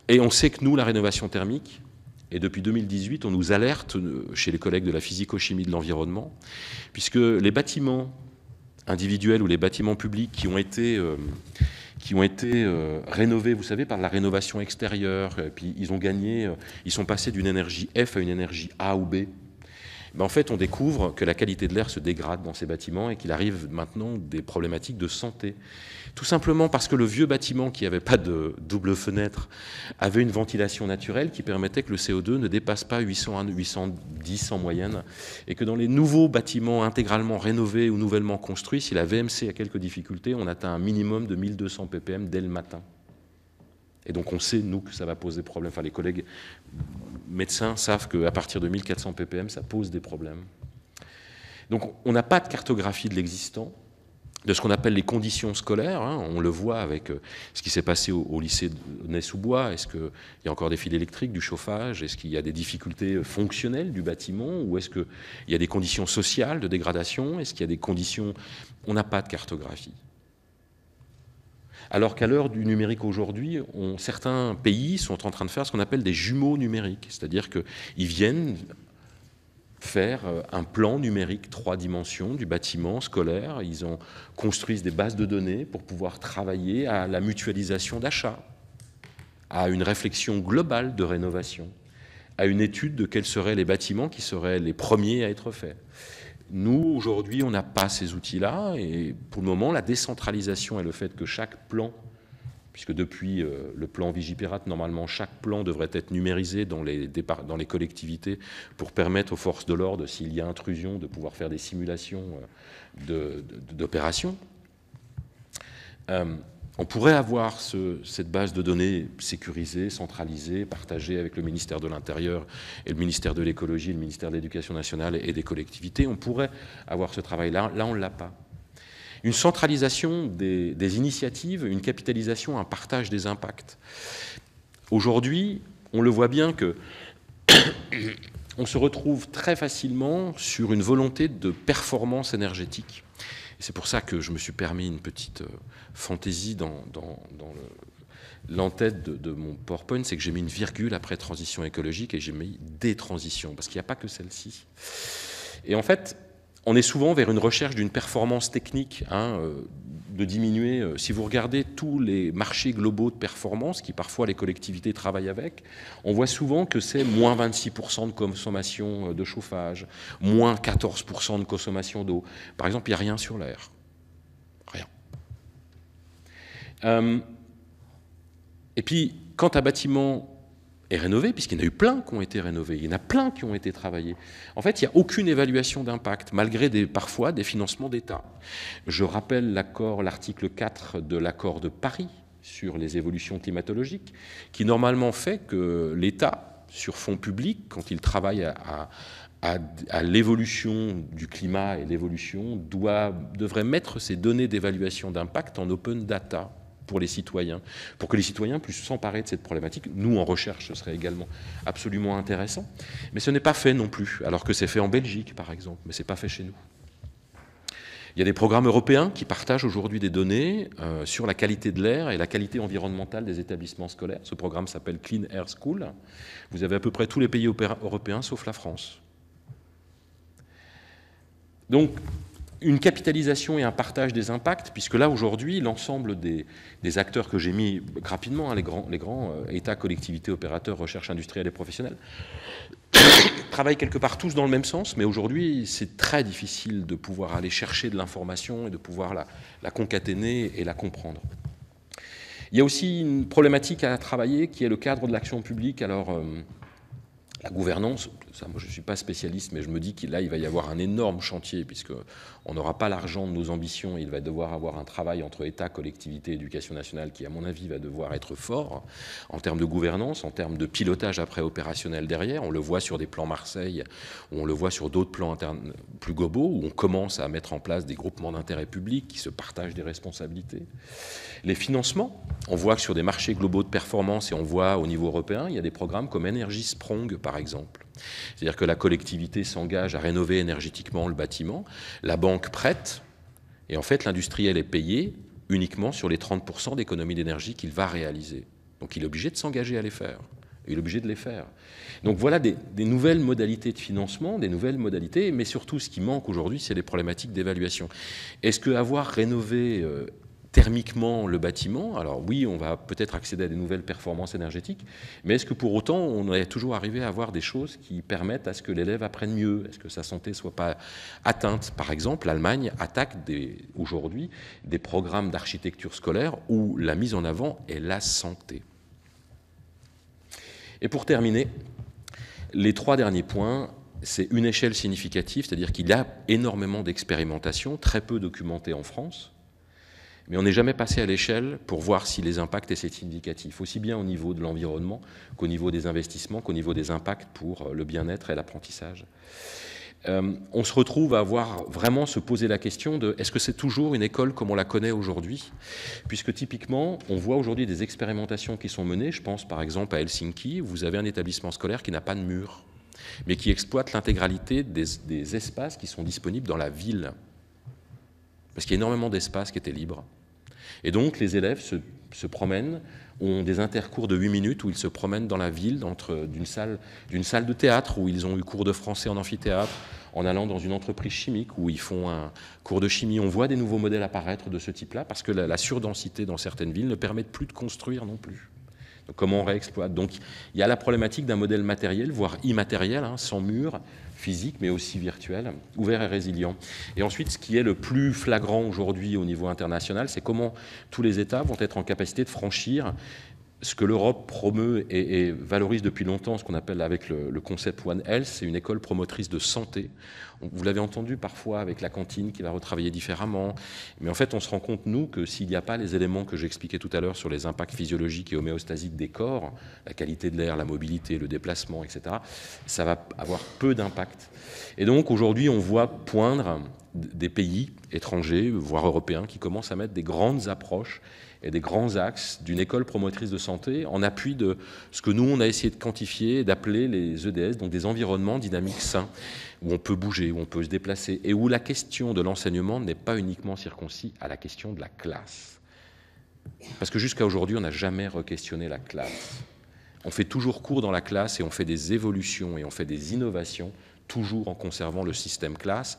et on sait que nous, la rénovation thermique, et depuis 2018, on nous alerte chez les collègues de la physico-chimie de l'environnement, puisque les bâtiments individuels ou les bâtiments publics qui ont été rénovés, vous savez, par la rénovation extérieure, et puis ils sont passés d'une énergie F à une énergie A ou B. En fait, on découvre que la qualité de l'air se dégrade dans ces bâtiments et qu'il arrive maintenant des problématiques de santé. Tout simplement parce que le vieux bâtiment qui n'avait pas de double fenêtre avait une ventilation naturelle qui permettait que le CO2 ne dépasse pas 800 à 810 en moyenne, et que dans les nouveaux bâtiments intégralement rénovés ou nouvellement construits, si la VMC a quelques difficultés, on atteint un minimum de 1200 ppm dès le matin. Et donc on sait, nous, que ça va poser des problèmes. Enfin, les collègues médecins savent qu'à partir de 1400 ppm, ça pose des problèmes. Donc on n'a pas de cartographie de l'existant, de ce qu'on appelle les conditions scolaires. On le voit avec ce qui s'est passé au lycée de Ney-sous-Bois. Est-ce qu'il y a encore des fils électriques, du chauffage? Est-ce qu'il y a des difficultés fonctionnelles du bâtiment? Ou est-ce qu'il y a des conditions sociales de dégradation? Est-ce qu'il y a des conditions... On n'a pas de cartographie. Alors qu'à l'heure du numérique aujourd'hui, certains pays sont en train de faire ce qu'on appelle des jumeaux numériques, c'est-à-dire qu'ils viennent faire un plan numérique 3 dimensions du bâtiment scolaire, ils construisent des bases de données pour pouvoir travailler à la mutualisation d'achat, à une réflexion globale de rénovation, à une étude de quels seraient les bâtiments qui seraient les premiers à être faits. Nous, aujourd'hui, on n'a pas ces outils-là, et pour le moment, la décentralisation et le fait que chaque plan, puisque depuis le plan Vigipirate, normalement, chaque plan devrait être numérisé dans les collectivités pour permettre aux forces de l'ordre, s'il y a intrusion, de pouvoir faire des simulations d'opérations. On pourrait avoir cette base de données sécurisée, centralisée, partagée avec le ministère de l'Intérieur et le ministère de l'Écologie, le ministère de l'Éducation nationale et des collectivités. On pourrait avoir ce travail-là. Là, on ne l'a pas. Une centralisation des initiatives, une capitalisation, un partage des impacts. Aujourd'hui, on le voit bien que on se retrouve très facilement sur une volonté de performance énergétique. C'est pour ça que je me suis permis une petite fantaisie dans l'entête de mon PowerPoint, c'est que j'ai mis une virgule après transition écologique et j'ai mis des transitions, parce qu'il n'y a pas que celle-ci. Et en fait, on est souvent vers une recherche d'une performance technique, de diminuer. Si vous regardez tous les marchés globaux de performance, qui parfois les collectivités travaillent avec, on voit souvent que c'est moins 26% de consommation de chauffage, moins 14% de consommation d'eau. Par exemple, il n'y a rien sur l'air. Rien. Et puis, quand un bâtiment est rénové, puisqu'il y en a eu plein qui ont été rénovés, il y en a plein qui ont été travaillés. En fait, il n'y a aucune évaluation d'impact, malgré parfois des financements d'État. Je rappelle l'article 4 de l'accord de Paris sur les évolutions climatologiques, qui normalement fait que l'État, sur fonds publics, quand il travaille à l'évolution du climat et l'évolution, devrait mettre ces données d'évaluation d'impact en open data pour les citoyens, pour que les citoyens puissent s'emparer de cette problématique. Nous, en recherche, ce serait également absolument intéressant. Mais ce n'est pas fait non plus, alors que c'est fait en Belgique, par exemple, mais ce n'est pas fait chez nous. Il y a des programmes européens qui partagent aujourd'hui des données sur la qualité de l'air et la qualité environnementale des établissements scolaires. Ce programme s'appelle Clean Air School. Vous avez à peu près tous les pays européens, sauf la France. Donc, une capitalisation et un partage des impacts, puisque là, aujourd'hui, l'ensemble des acteurs que j'ai mis rapidement, les grands États, collectivités, opérateurs, recherche industrielle et professionnelle, travaillent quelque part tous dans le même sens, mais aujourd'hui, c'est très difficile de pouvoir aller chercher de l'information et de pouvoir la concaténer et la comprendre. Il y a aussi une problématique à travailler qui est le cadre de l'action publique. Alors, la gouvernance, ça, moi je ne suis pas spécialiste, mais je me dis qu'il va y avoir un énorme chantier, puisqu'on n'aura pas l'argent de nos ambitions, il va devoir avoir un travail entre État, collectivité, éducation nationale, qui à mon avis va devoir être fort, en termes de gouvernance, en termes de pilotage après opérationnel derrière. On le voit sur des plans Marseille, on le voit sur d'autres plans internes plus globaux, où on commence à mettre en place des groupements d'intérêt public qui se partagent des responsabilités. Les financements, on voit que sur des marchés globaux de performance, et on voit au niveau européen, il y a des programmes comme Energy Sprong, par exemple. C'est-à-dire que la collectivité s'engage à rénover énergétiquement le bâtiment, la banque prête, et en fait l'industriel est payé uniquement sur les 30% d'économie d'énergie qu'il va réaliser. Donc il est obligé de s'engager à les faire. Il est obligé de les faire. Donc voilà des nouvelles modalités de financement, des nouvelles modalités, mais surtout ce qui manque aujourd'hui, c'est les problématiques d'évaluation. Est-ce qu'avoir rénové thermiquement le bâtiment, alors oui, on va peut-être accéder à des nouvelles performances énergétiques, mais est-ce que pour autant, on est toujours arrivé à avoir des choses qui permettent à ce que l'élève apprenne mieux, est-ce que sa santé ne soit pas atteinte? Par exemple, l'Allemagne attaque aujourd'hui des programmes d'architecture scolaire où la mise en avant est la santé. Et pour terminer, les 3 derniers points, c'est une échelle significative, c'est-à-dire qu'il y a énormément d'expérimentation, très peu documentée en France, mais on n'est jamais passé à l'échelle pour voir si les impacts étaient significatifs, aussi bien au niveau de l'environnement qu'au niveau des investissements, qu'au niveau des impacts pour le bien-être et l'apprentissage. On se retrouve à vraiment se poser la question de est-ce que c'est toujours une école comme on la connaît aujourd'hui? Puisque typiquement, on voit aujourd'hui des expérimentations qui sont menées, je pense par exemple à Helsinki, où vous avez un établissement scolaire qui n'a pas de mur, mais qui exploite l'intégralité des espaces qui sont disponibles dans la ville. Parce qu'il y a énormément d'espaces qui étaient libres. Et donc, les élèves se promènent, ont des intercours de 8 minutes où ils se promènent dans la ville, d'une salle de théâtre où ils ont eu cours de français en amphithéâtre, en allant dans une entreprise chimique où ils font un cours de chimie. On voit des nouveaux modèles apparaître de ce type-là parce que la surdensité dans certaines villes ne permet plus de construire non plus. Donc, comment on réexploite? Donc il y a la problématique d'un modèle matériel, voire immatériel, sans mur, physique, mais aussi virtuel, ouvert et résilient. Et ensuite, ce qui est le plus flagrant aujourd'hui au niveau international, c'est comment tous les États vont être en capacité de franchir ce que l'Europe promeut et valorise depuis longtemps, ce qu'on appelle avec le concept One Health, c'est une école promotrice de santé. Vous l'avez entendu parfois avec la cantine qui va retravailler différemment, mais en fait on se rend compte, nous, que s'il n'y a pas les éléments que j'expliquais tout à l'heure sur les impacts physiologiques et homéostasiques des corps, la qualité de l'air, la mobilité, le déplacement, etc., ça va avoir peu d'impact. Et donc aujourd'hui on voit poindre des pays étrangers, voire européens, qui commencent à mettre des grandes approches et des grands axes d'une école promotrice de santé en appui de ce que nous, on a essayé de quantifier et d'appeler les EDS, donc des environnements dynamiques sains, où on peut bouger, où on peut se déplacer, et où la question de l'enseignement n'est pas uniquement circoncis à la question de la classe. Parce que jusqu'à aujourd'hui, on n'a jamais re-questionné la classe. On fait toujours cours dans la classe et on fait des évolutions et on fait des innovations, toujours en conservant le système classe,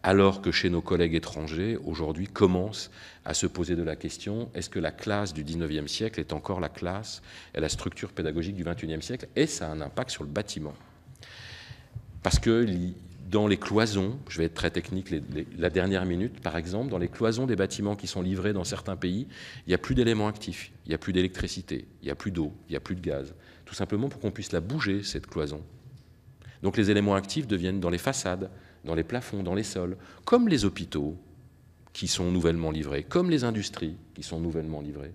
alors que chez nos collègues étrangers, aujourd'hui, commencent à se poser de la question, est-ce que la classe du 19e siècle est encore la classe et la structure pédagogique du 21e siècle? Et ça a un impact sur le bâtiment. Parce que dans les cloisons, je vais être très technique, la dernière minute, par exemple, dans les cloisons des bâtiments qui sont livrés dans certains pays, il n'y a plus d'éléments actifs, il n'y a plus d'électricité, il n'y a plus d'eau, il n'y a plus de gaz. Tout simplement pour qu'on puisse la bouger, cette cloison. Donc les éléments actifs deviennent dans les façades, dans les plafonds, dans les sols, comme les hôpitaux qui sont nouvellement livrés, comme les industries qui sont nouvellement livrées.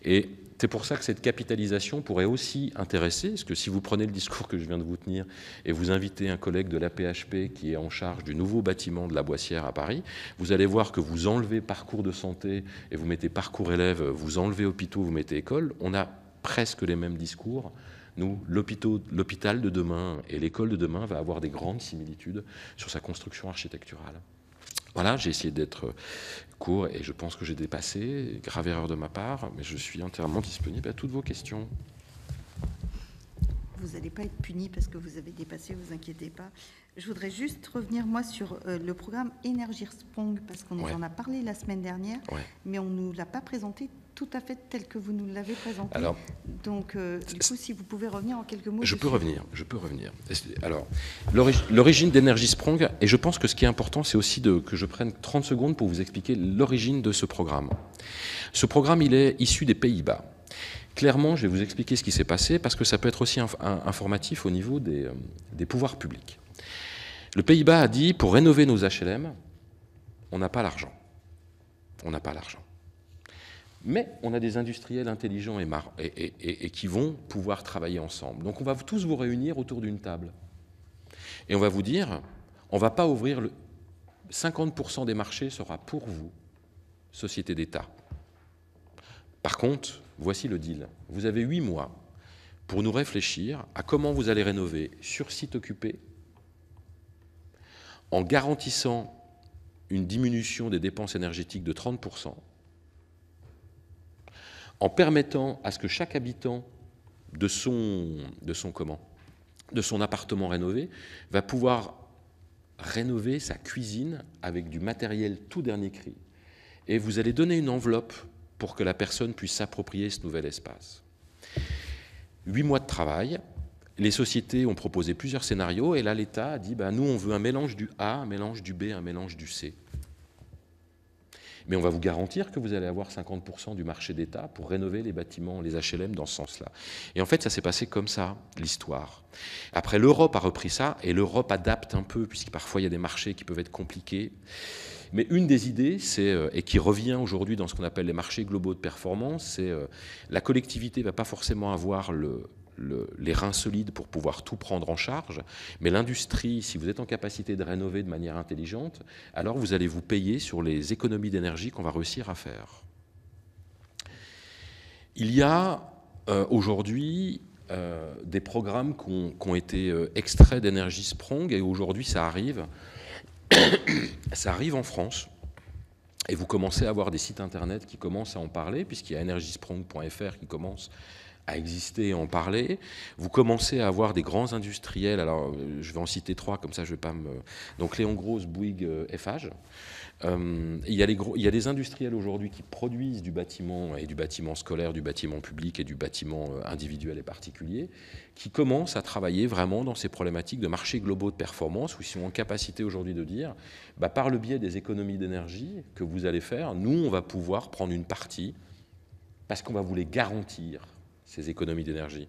Et c'est pour ça que cette capitalisation pourrait aussi intéresser, parce que si vous prenez le discours que je viens de vous tenir et vous invitez un collègue de l'AP-HP qui est en charge du nouveau bâtiment de la Boissière à Paris, vous allez voir que vous enlevez parcours de santé et vous mettez parcours élèves, vous enlevez hôpitaux, vous mettez école, on a presque les mêmes discours. Nous, l'hôpital de demain et l'école de demain va avoir des grandes similitudes sur sa construction architecturale. Voilà, j'ai essayé d'être court et je pense que j'ai dépassé, grave erreur de ma part, mais je suis entièrement disponible à toutes vos questions. Vous n'allez pas être puni parce que vous avez dépassé, vous inquiétez pas. Je voudrais juste revenir, moi, sur le programme Energiesprong, parce qu'on nous en a parlé la semaine dernière, mais on ne nous l'a pas présenté tout à fait tel que vous nous l'avez présenté. Alors, donc, du coup, si vous pouvez revenir en quelques mots. Je peux revenir. Alors, l'origine d'Energisprong, et je pense que ce qui est important, c'est aussi que je prenne 30 secondes pour vous expliquer l'origine de ce programme. Ce programme, il est issu des Pays-Bas. Clairement, je vais vous expliquer ce qui s'est passé, parce que ça peut être aussi informatif au niveau des pouvoirs publics. Le Pays-Bas a dit, pour rénover nos HLM, on n'a pas l'argent. On n'a pas l'argent. Mais on a des industriels intelligents et qui vont pouvoir travailler ensemble. Donc on va tous vous réunir autour d'une table. Et on va vous dire, on ne va pas ouvrir 50% des marchés sera pour vous, société d'État. Par contre, voici le deal. Vous avez 8 mois pour nous réfléchir à comment vous allez rénover sur site occupé en garantissant une diminution des dépenses énergétiques de 30%, en permettant à ce que chaque habitant de son appartement rénové va pouvoir rénover sa cuisine avec du matériel tout dernier cri. Et vous allez donner une enveloppe pour que la personne puisse s'approprier ce nouvel espace. 8 mois de travail, les sociétés ont proposé plusieurs scénarios, et là l'État a dit, nous on veut un mélange du A, un mélange du B, un mélange du C. Mais on va vous garantir que vous allez avoir 50% du marché d'État pour rénover les bâtiments, les HLM dans ce sens-là. Et en fait, ça s'est passé comme ça, l'histoire. Après, l'Europe a repris ça, et l'Europe adapte un peu, puisque parfois il y a des marchés qui peuvent être compliqués. Mais une des idées, et qui revient aujourd'hui dans ce qu'on appelle les marchés globaux de performance, c'est la collectivité ne va pas forcément avoir les reins solides pour pouvoir tout prendre en charge, mais l'industrie, si vous êtes en capacité de rénover de manière intelligente, alors vous allez vous payer sur les économies d'énergie qu'on va réussir à faire. Il y a aujourd'hui des programmes qui ont été extraits d'Energisprong, et aujourd'hui ça arrive en France, et vous commencez à avoir des sites internet qui commencent à en parler, puisqu'il y a energisprong.fr qui commence à exister et en parler. Vous commencez à avoir des grands industriels, alors je vais en citer 3, comme ça je ne vais pas me... Donc Léon Gross, Bouygues, Eiffage. Il y a des industriels aujourd'hui qui produisent du bâtiment, et du bâtiment scolaire, du bâtiment public et du bâtiment individuel et particulier, qui commencent à travailler vraiment dans ces problématiques de marchés globaux de performance, où ils sont en capacité aujourd'hui de dire, par le biais des économies d'énergie que vous allez faire, nous, on va pouvoir prendre une partie, parce qu'on va vous les garantir, ces économies d'énergie.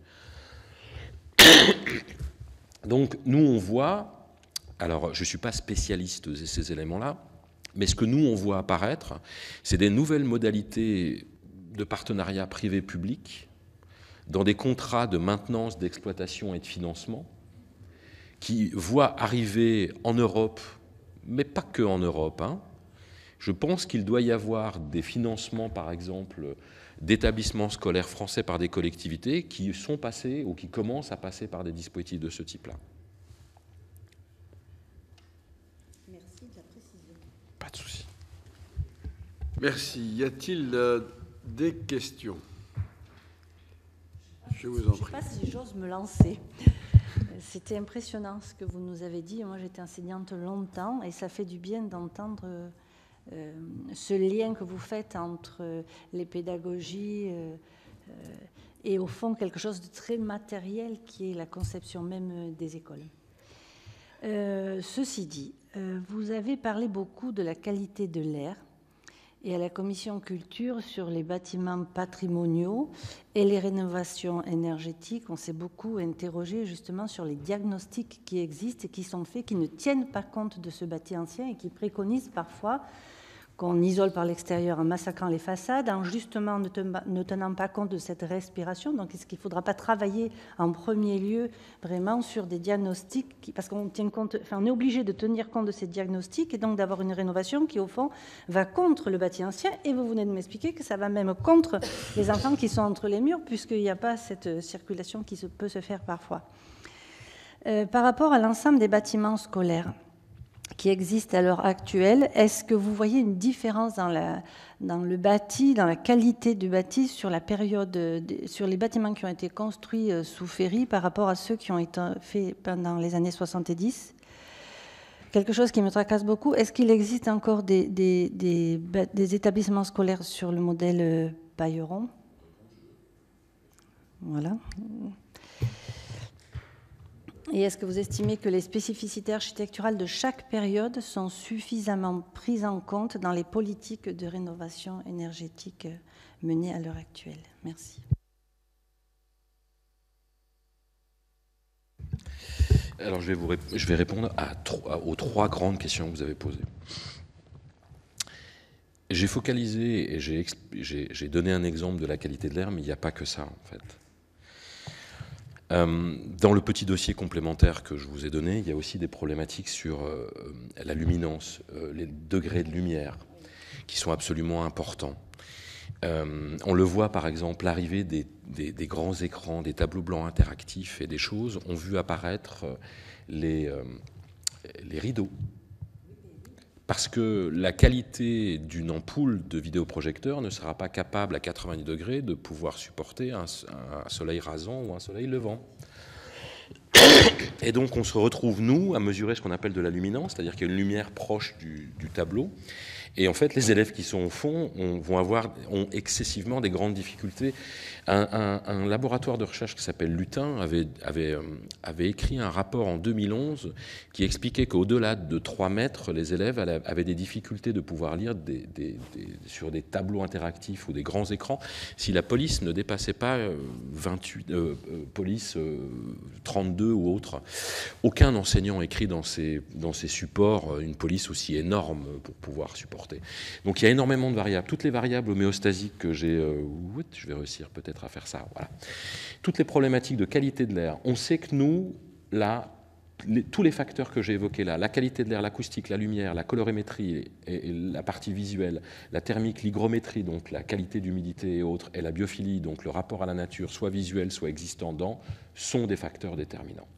Donc, nous, on voit, alors je ne suis pas spécialiste de ces éléments-là, mais ce que nous, on voit apparaître, c'est des nouvelles modalités de partenariat privé-public dans des contrats de maintenance, d'exploitation et de financement qui voient arriver en Europe, mais pas que en Europe. Je pense qu'il doit y avoir des financements, par exemple, d'établissements scolaires français par des collectivités qui sont passés ou qui commencent à passer par des dispositifs de ce type-là. Merci de la précision. Pas de souci. Merci. Y a-t-il des questions? Je vous en prie. Je ne sais pas si j'ose me lancer. C'était impressionnant ce que vous nous avez dit. Moi, j'étais enseignante longtemps et ça fait du bien d'entendre ce lien que vous faites entre les pédagogies et au fond quelque chose de très matériel qui est la conception même des écoles. Ceci dit, vous avez parlé beaucoup de la qualité de l'air et à la commission culture sur les bâtiments patrimoniaux et les rénovations énergétiques. On s'est beaucoup interrogé justement sur les diagnostics qui existent et qui sont faits, qui ne tiennent pas compte de ce bâti ancien et qui préconisent parfois qu'on isole par l'extérieur en massacrant les façades, en justement ne tenant pas compte de cette respiration. Donc, est-ce qu'il ne faudra pas travailler en premier lieu vraiment sur des diagnostics, parce qu'on tient compte, on est obligé de tenir compte de ces diagnostics et donc d'avoir une rénovation qui, au fond, va contre le bâti ancien. Et vous venez de m'expliquer que ça va même contre les enfants qui sont entre les murs, puisqu'il n'y a pas cette circulation qui peut se faire parfois. Par rapport à l'ensemble des bâtiments scolaires qui existent à l'heure actuelle, est-ce que vous voyez une différence dans le bâti, dans la qualité du bâti sur la période, sur les bâtiments qui ont été construits sous Ferry par rapport à ceux qui ont été faits pendant les années 70? Quelque chose qui me tracasse beaucoup, est-ce qu'il existe encore des établissements scolaires sur le modèle Bailleron? Voilà. Et est-ce que vous estimez que les spécificités architecturales de chaque période sont suffisamment prises en compte dans les politiques de rénovation énergétique menées à l'heure actuelle? Merci. Alors, je vais répondre aux 3 grandes questions que vous avez posées. J'ai focalisé et j'ai donné un exemple de la qualité de l'air, mais il n'y a pas que ça, en fait. Dans le petit dossier complémentaire que je vous ai donné, il y a aussi des problématiques sur la luminance, les degrés de lumière, qui sont absolument importants. On le voit par exemple, l'arrivée des grands écrans, des tableaux blancs interactifs et des choses ont vu apparaître les rideaux. Parce que la qualité d'une ampoule de vidéoprojecteur ne sera pas capable à 90 degrés de pouvoir supporter un soleil rasant ou un soleil levant. Et donc on se retrouve, nous, à mesurer ce qu'on appelle de la luminance, c'est-à-dire qu'il y a une lumière proche du tableau. Et en fait, les élèves qui sont au fond ont excessivement des grandes difficultés. Un laboratoire de recherche qui s'appelle Lutin avait écrit un rapport en 2011 qui expliquait qu'au-delà de 3 mètres, les élèves avaient des difficultés de pouvoir lire sur des tableaux interactifs ou des grands écrans si la police ne dépassait pas police 32 ou autre. Aucun enseignant écrit dans ces supports une police aussi énorme pour pouvoir supporter. Donc il y a énormément de variables. Toutes les variables homéostasiques que j'ai... je vais réussir peut-être à faire ça. Voilà. Toutes les problématiques de qualité de l'air. On sait que nous, là, tous les facteurs que j'ai évoqués là, la qualité de l'air, l'acoustique, la lumière, la colorimétrie et la partie visuelle, la thermique, l'hygrométrie, donc la qualité d'humidité et autres, et la biophilie, donc le rapport à la nature, soit visuel, soit existant dans, sont des facteurs déterminants.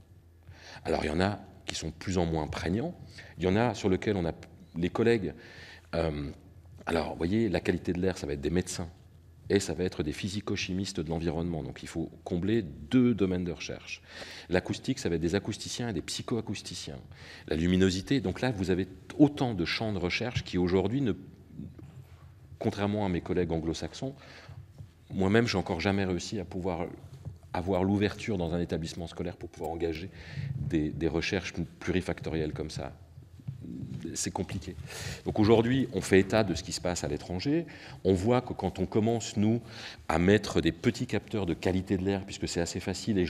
Alors il y en a qui sont plus en moins prégnants, il y en a sur lesquels on a les collègues... alors, vous voyez, la qualité de l'air, ça va être des médecins. et ça va être des physico-chimistes de l'environnement. Donc il faut combler 2 domaines de recherche. L'acoustique, ça va être des acousticiens et des psychoacousticiens. La luminosité, donc là, vous avez autant de champs de recherche qui aujourd'hui, contrairement à mes collègues anglo-saxons, moi-même, j'ai encore jamais réussi à pouvoir avoir l'ouverture dans un établissement scolaire pour pouvoir engager des recherches plurifactorielles comme ça. C'est compliqué. Donc aujourd'hui, on fait état de ce qui se passe à l'étranger. On voit que quand on commence, nous, à mettre des petits capteurs de qualité de l'air, puisque c'est assez facile et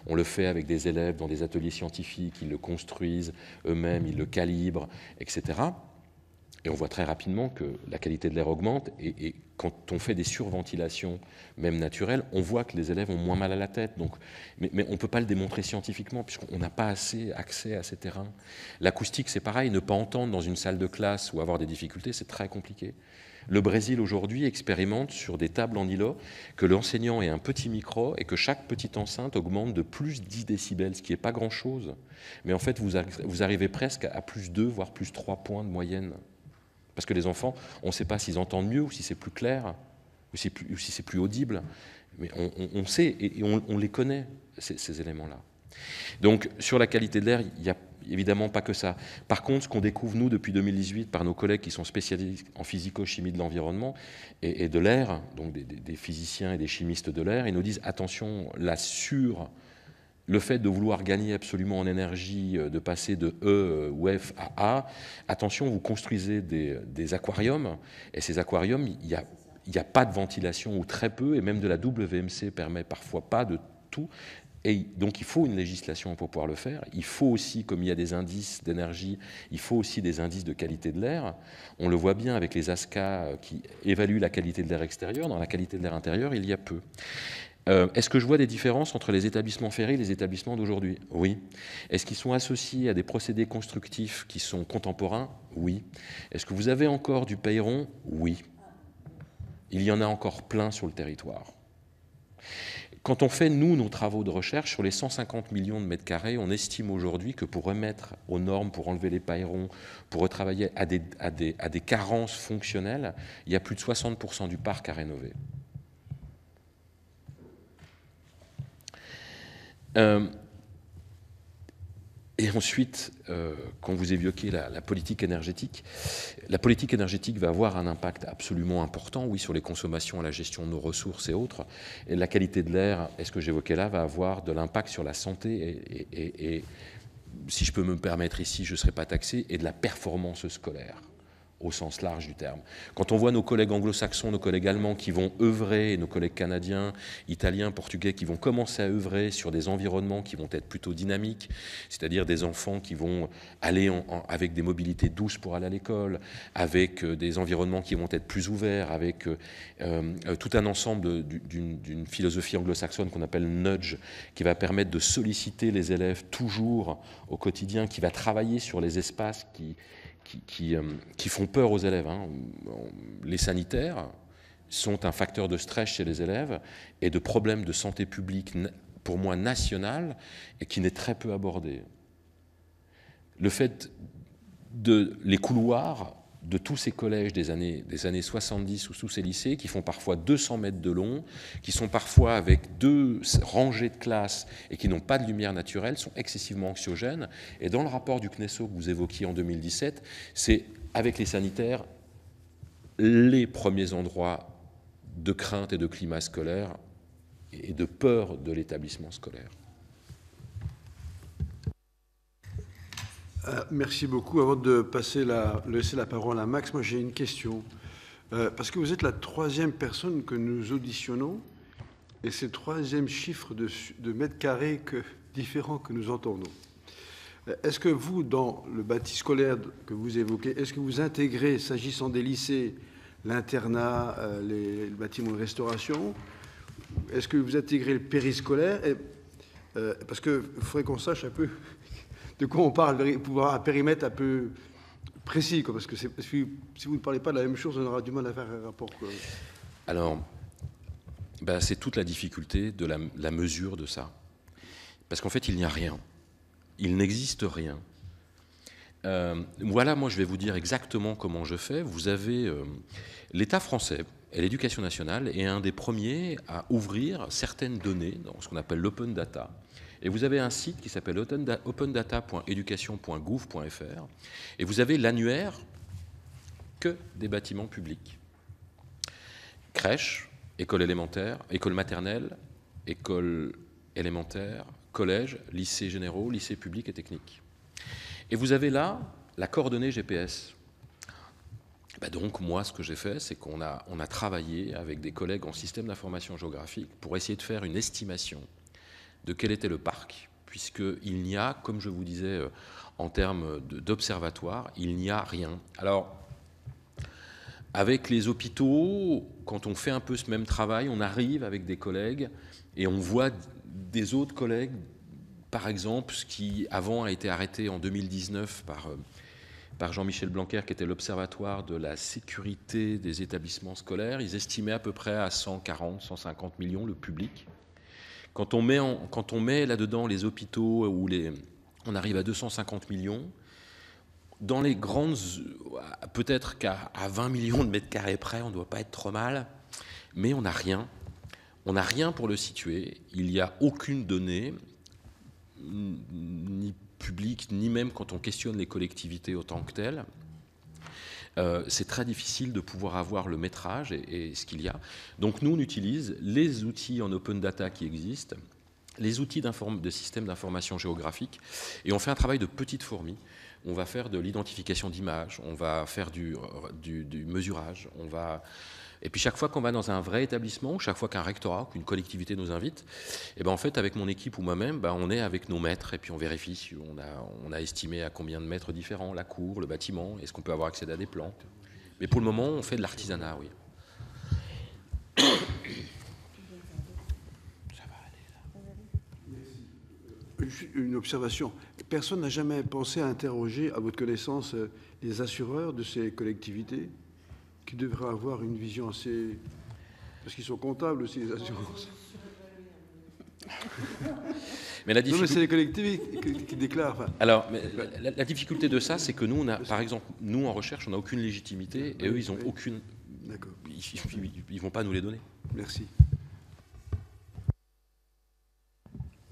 on le fait avec des élèves dans des ateliers scientifiques, ils le construisent eux-mêmes, ils le calibrent, etc. Et on voit très rapidement que la qualité de l'air augmente et quand on fait des surventilations, même naturelles, on voit que les élèves ont moins mal à la tête. Donc, mais on ne peut pas le démontrer scientifiquement puisqu'on n'a pas assez accès à ces terrains. L'acoustique, c'est pareil, ne pas entendre dans une salle de classe ou avoir des difficultés, c'est très compliqué. Le Brésil, aujourd'hui, expérimente sur des tables en îlot que l'enseignant ait un petit micro et que chaque petite enceinte augmente de plus 10 décibels, ce qui n'est pas grand-chose. Mais en fait, vous arrivez presque à plus 2, voire plus 3 points de moyenne. Parce que les enfants, on ne sait pas s'ils entendent mieux ou si c'est plus clair, ou si c'est plus audible. Mais on sait et on les connaît, ces éléments-là. Donc, sur la qualité de l'air, il n'y a évidemment pas que ça. Par contre, ce qu'on découvre, nous, depuis 2018, par nos collègues qui sont spécialisés en physico-chimie de l'environnement et de l'air, donc des physiciens et des chimistes de l'air, ils nous disent, attention, le fait de vouloir gagner absolument en énergie, de passer de E ou F à A, attention, vous construisez des aquariums, et ces aquariums, il n'y a pas de ventilation ou très peu, et même de la WMC permet parfois pas de tout. Et donc il faut une législation pour pouvoir le faire. Il faut aussi, comme il y a des indices d'énergie, il faut aussi des indices de qualité de l'air. On le voit bien avec les ASCA qui évaluent la qualité de l'air extérieur. Dans la qualité de l'air intérieur, il y a peu. Est-ce que je vois des différences entre les établissements ferrés et les établissements d'aujourd'hui? Oui. Est-ce qu'ils sont associés à des procédés constructifs qui sont contemporains? Oui. Est-ce que vous avez encore du pailleron? Oui. Il y en a encore plein sur le territoire. Quand on fait, nous, nos travaux de recherche, sur les 150 millions de mètres carrés, on estime aujourd'hui que pour remettre aux normes, pour enlever les paillerons, pour retravailler à des carences fonctionnelles, il y a plus de 60% du parc à rénover. Et ensuite, quand vous évoquez la politique énergétique va avoir un impact absolument important, oui, sur les consommations, la gestion de nos ressources et autres. Et la qualité de l'air, et ce que j'évoquais là, va avoir de l'impact sur la santé et si je peux me permettre ici, je ne serai pas taxé, et de la performance scolaire, au sens large du terme. Quand on voit nos collègues anglo-saxons, nos collègues allemands qui vont œuvrer, et nos collègues canadiens, italiens, portugais, qui vont commencer à œuvrer sur des environnements qui vont être plutôt dynamiques, c'est-à-dire des enfants qui vont aller avec des mobilités douces pour aller à l'école, avec des environnements qui vont être plus ouverts, avec tout un ensemble d'une philosophie anglo-saxonne qu'on appelle nudge, qui va permettre de solliciter les élèves toujours au quotidien, qui va travailler sur les espaces qui font peur aux élèves. Hein. Les sanitaires sont un facteur de stress chez les élèves et de problèmes de santé publique, pour moi, national, et qui n'est très peu abordé. Le fait les couloirs de tous ces collèges des années 70 ou tous ces lycées qui font parfois 200 mètres de long, qui sont parfois avec 2 rangées de classes et qui n'ont pas de lumière naturelle, sont excessivement anxiogènes. Et dans le rapport du CNESO que vous évoquiez en 2017, c'est avec les sanitaires les premiers endroits de crainte et de climat scolaire et de peur de l'établissement scolaire. Merci beaucoup. Avant de laisser la parole à Max, moi j'ai une question. Parce que vous êtes la 3e personne que nous auditionnons, et c'est le 3e chiffre de mètres carrés différents que nous entendons. Est-ce que vous, dans le bâti scolaire que vous évoquez, est-ce que vous intégrez, s'agissant des lycées, l'internat, les bâtiments de restauration? Est-ce que vous intégrez le périscolaire? Parce qu'il faudrait qu'on sache un peu de quoi on parle, pour avoir un périmètre un peu précis, quoi, parce que si vous ne parlez pas de la même chose, on aura du mal à faire un rapport. Quoi. Alors, c'est toute la difficulté de la mesure de ça. Parce qu'en fait, il n'y a rien. Il n'existe rien. Voilà, moi, je vais vous dire exactement comment je fais. Vous avez l'État français Et l'éducation nationale est un des premiers à ouvrir certaines données dans ce qu'on appelle l'open data. Et vous avez un site qui s'appelle opendata.education.gouv.fr et vous avez l'annuaire que des bâtiments publics. Crèche, école élémentaire, école maternelle, école élémentaire, collège, lycées généraux, lycées publics et techniques. Et vous avez là la coordonnée GPS. Donc moi, ce que j'ai fait, c'est qu'on a travaillé avec des collègues en système d'information géographique pour essayer de faire une estimation de quel était le parc, puisqu'il n'y a, comme je vous disais, en termes d'observatoire, il n'y a rien. Alors, avec les hôpitaux, quand on fait un peu ce même travail, on arrive avec des collègues et on voit des autres collègues, par exemple, ce qui avant a été arrêté en 2019 par Jean-Michel Blanquer, qui était l'Observatoire de la sécurité des établissements scolaires. Ils estimaient à peu près à 140, 150 millions le public. Quand on met là-dedans les hôpitaux, on arrive à 250 millions. Dans les grandes, peut-être qu'à 20 millions de mètres carrés près, on ne doit pas être trop mal, mais on n'a rien. On n'a rien pour le situer. Il n'y a aucune donnée, ni public, ni même quand on questionne les collectivités autant que telles. C'est très difficile de pouvoir avoir le métrage et ce qu'il y a. Donc nous, on utilise les outils en open data qui existent, les outils de système d'information géographique, et on fait un travail de petite fourmi. On va faire de l'identification d'images, on va faire du mesurage, et puis chaque fois qu'on va dans un vrai établissement, chaque fois qu'un rectorat, qu'une collectivité nous invite, et en fait, avec mon équipe ou moi-même, on est avec nos maîtres et puis on vérifie si on a estimé à combien de mètres différents, la cour, le bâtiment, est-ce qu'on peut avoir accès à des plans. Mais pour le moment, on fait de l'artisanat, oui. Ça va aller, là. Une observation. Personne n'a jamais pensé à interroger, à votre connaissance, les assureurs de ces collectivités qui devraient avoir une vision assez... Parce qu'ils sont comptables aussi, les assurances. Mais la difficulté... Non, mais c'est les collectivités qui déclarent. Enfin... Alors, mais la difficulté de ça, c'est que nous, par exemple, nous en recherche, on n'a aucune légitimité, et eux, ils n'ont aucune... D'accord. Ils ne vont pas nous les donner. Merci.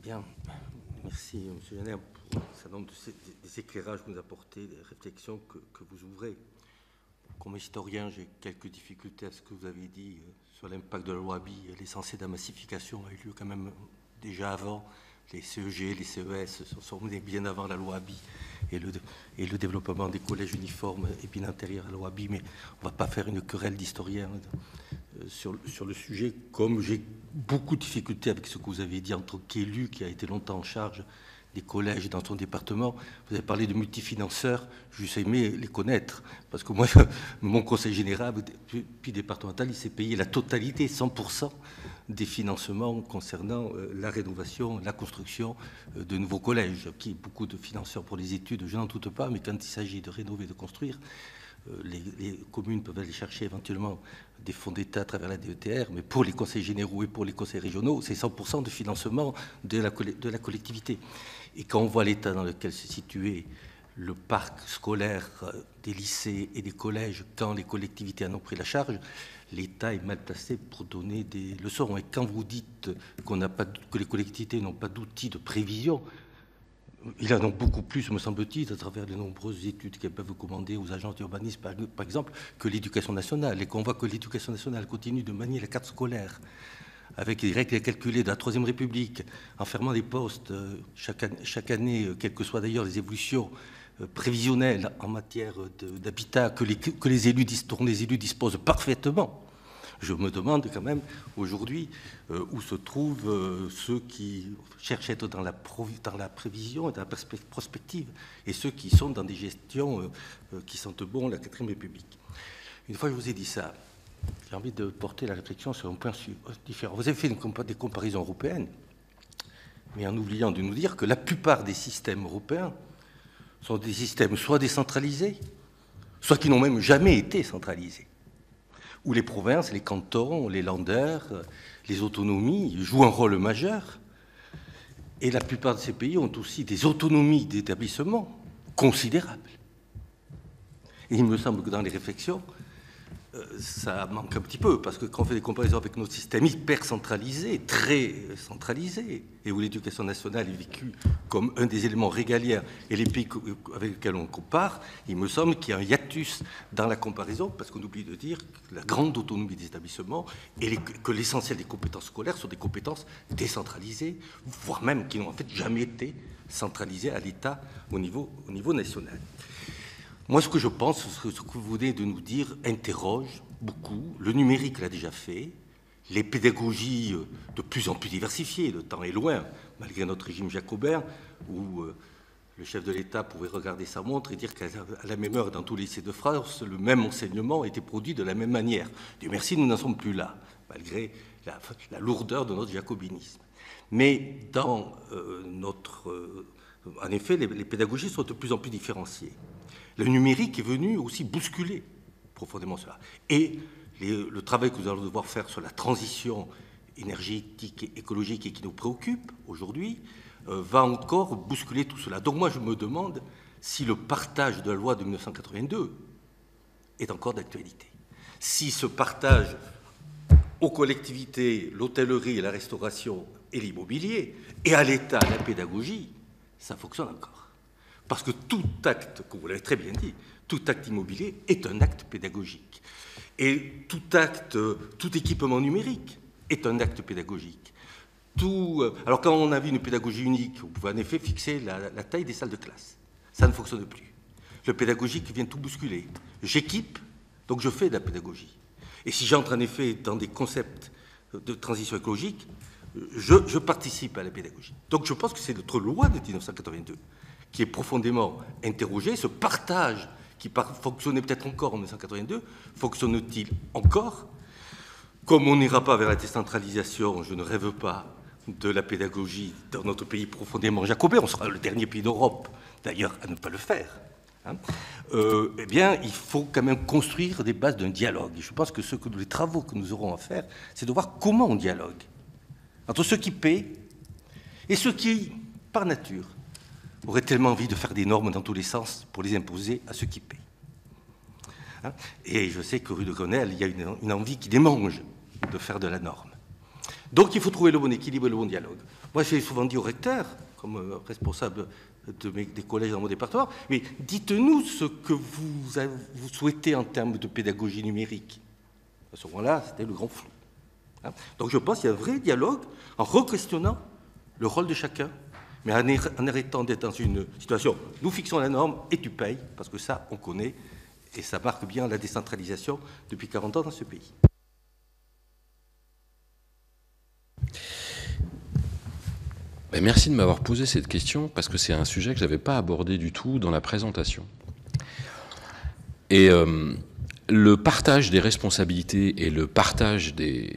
Bien. Merci, M. Janer, pour un certain nombre des éclairages que vous apportez, des réflexions que vous ouvrez. Comme historien, j'ai quelques difficultés à ce que vous avez dit sur l'impact de la loi Abi. L'essentiel de la massification a eu lieu quand même déjà avant. Les CEG, les CES sont menés bien avant la loi Abi et le développement des collèges uniformes est bien antérieur à la loi Abi. Mais on ne va pas faire une querelle d'historiens sur le sujet. Comme j'ai beaucoup de difficultés avec ce que vous avez dit en tant qu'élu qui a été longtemps en charge des collèges dans son département. Vous avez parlé de multifinanceurs, j'eusse aimé les connaître, parce que moi, mon conseil général, puis départemental, il s'est payé la totalité, 100% des financements concernant la rénovation, la construction de nouveaux collèges, qui est beaucoup de financeurs pour les études, je n'en doute pas, mais quand il s'agit de rénover, de construire, les communes peuvent aller chercher éventuellement des fonds d'État à travers la DETR, mais pour les conseils généraux et pour les conseils régionaux, c'est 100% de financement de la collectivité. Et quand on voit l'état dans lequel se situait le parc scolaire des lycées et des collèges, quand les collectivités en ont pris la charge, l'État est mal placé pour donner des leçons. Et quand vous dites que les collectivités n'ont pas d'outils de prévision, il en a beaucoup plus, me semble-t-il, à travers les nombreuses études qu'elles peuvent commander aux agences d'urbanisme, par exemple, que l'éducation nationale. Et qu'on voit que l'éducation nationale continue de manier la carte scolaire avec des règles calculées de la Troisième République, en fermant des postes chaque année, quelles que soient d'ailleurs les évolutions prévisionnelles en matière d'habitat que les élus disposent parfaitement. Je me demande quand même aujourd'hui où se trouvent ceux qui cherchent à être dans la prévision et dans la prospective et ceux qui sont dans des gestions qui sentent bon la Quatrième République. Une fois que je vous ai dit ça, j'ai envie de porter la réflexion sur un point différent. Vous avez fait des comparaisons européennes, mais en oubliant de nous dire que la plupart des systèmes européens sont des systèmes soit décentralisés, soit qui n'ont même jamais été centralisés, où les provinces, les cantons, les länders, les autonomies jouent un rôle majeur. Et la plupart de ces pays ont aussi des autonomies d'établissement considérables. Et il me semble que dans les réflexions, ça manque un petit peu, parce que quand on fait des comparaisons avec notre système hyper centralisé, très centralisé, et où l'éducation nationale est vécue comme un des éléments régaliens, et les pays avec lesquels on compare, il me semble qu'il y a un hiatus dans la comparaison, parce qu'on oublie de dire que la grande autonomie des établissements et que l'essentiel des compétences scolaires sont des compétences décentralisées, voire même qui n'ont en fait jamais été centralisées à l'État au niveau national. Moi, ce que je pense, ce que vous venez de nous dire, interroge beaucoup. Le numérique l'a déjà fait. Les pédagogies de plus en plus diversifiées, le temps est loin, malgré notre régime jacobin, où le chef de l'État pouvait regarder sa montre et dire qu'à la même heure, dans tous les lycées de France, le même enseignement était produit de la même manière. Dieu merci, nous n'en sommes plus là, malgré la lourdeur de notre jacobinisme. Mais dans en effet, les pédagogies sont de plus en plus différenciées. Le numérique est venu aussi bousculer profondément cela. Et le travail que nous allons devoir faire sur la transition énergétique et écologique et qui nous préoccupe aujourd'hui va encore bousculer tout cela. Donc moi, je me demande si le partage de la loi de 1982 est encore d'actualité. Si ce partage aux collectivités, l'hôtellerie et la restauration et l'immobilier, et à l'État, la pédagogie, ça fonctionne encore. Parce que tout acte, comme vous l'avez très bien dit, tout acte immobilier est un acte pédagogique. Et tout équipement numérique est un acte pédagogique. Alors quand on avait une pédagogie unique, vous pouvez en effet fixer la taille des salles de classe. Ça ne fonctionne plus. Le pédagogique vient tout bousculer. J'équipe, donc je fais de la pédagogie. Et si j'entre en effet dans des concepts de transition écologique, je participe à la pédagogie. Donc je pense que c'est notre loi de 1982 qui est profondément interrogé. Ce partage qui fonctionnait peut-être encore en 1982, fonctionne-t-il encore? Comme on n'ira pas vers la décentralisation, je ne rêve pas de la pédagogie dans notre pays profondément jacobin, on sera le dernier pays d'Europe, d'ailleurs, à ne pas le faire. Eh bien, il faut quand même construire des bases d'un dialogue. Et je pense que les travaux que nous aurons à faire, c'est de voir comment on dialogue entre ceux qui paient et ceux qui, par nature, auraient tellement envie de faire des normes dans tous les sens pour les imposer à ceux qui paient. Et je sais que rue de Grenelle, il y a une envie qui démange de faire de la norme. Donc il faut trouver le bon équilibre et le bon dialogue. Moi, j'ai souvent dit au recteur, comme responsable des collèges dans mon département, mais dites-nous ce que vous souhaitez en termes de pédagogie numérique. À ce moment-là, c'était le grand flou. Donc je pense qu'il y a un vrai dialogue en re-questionnant le rôle de chacun, mais en arrêtant d'être dans une situation, nous fixons la norme et tu payes, parce que ça, on connaît, et ça marque bien la décentralisation depuis 40 ans dans ce pays. Merci de m'avoir posé cette question, parce que c'est un sujet que je n'avais pas abordé du tout dans la présentation. Et le partage des responsabilités et le partage des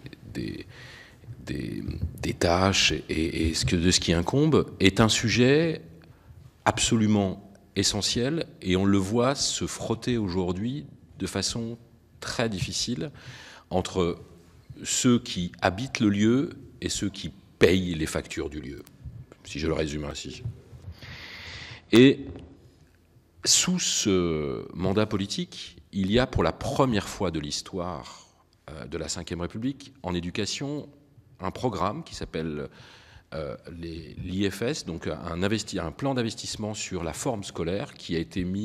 tâches et de ce qui incombe est un sujet absolument essentiel, et on le voit se frotter aujourd'hui de façon très difficile entre ceux qui habitent le lieu et ceux qui payent les factures du lieu, si je le résume ainsi. Et sous ce mandat politique, il y a pour la première fois de l'histoire de la Ve République en éducation un programme qui s'appelle l'IFS, donc un plan d'investissement sur la forme scolaire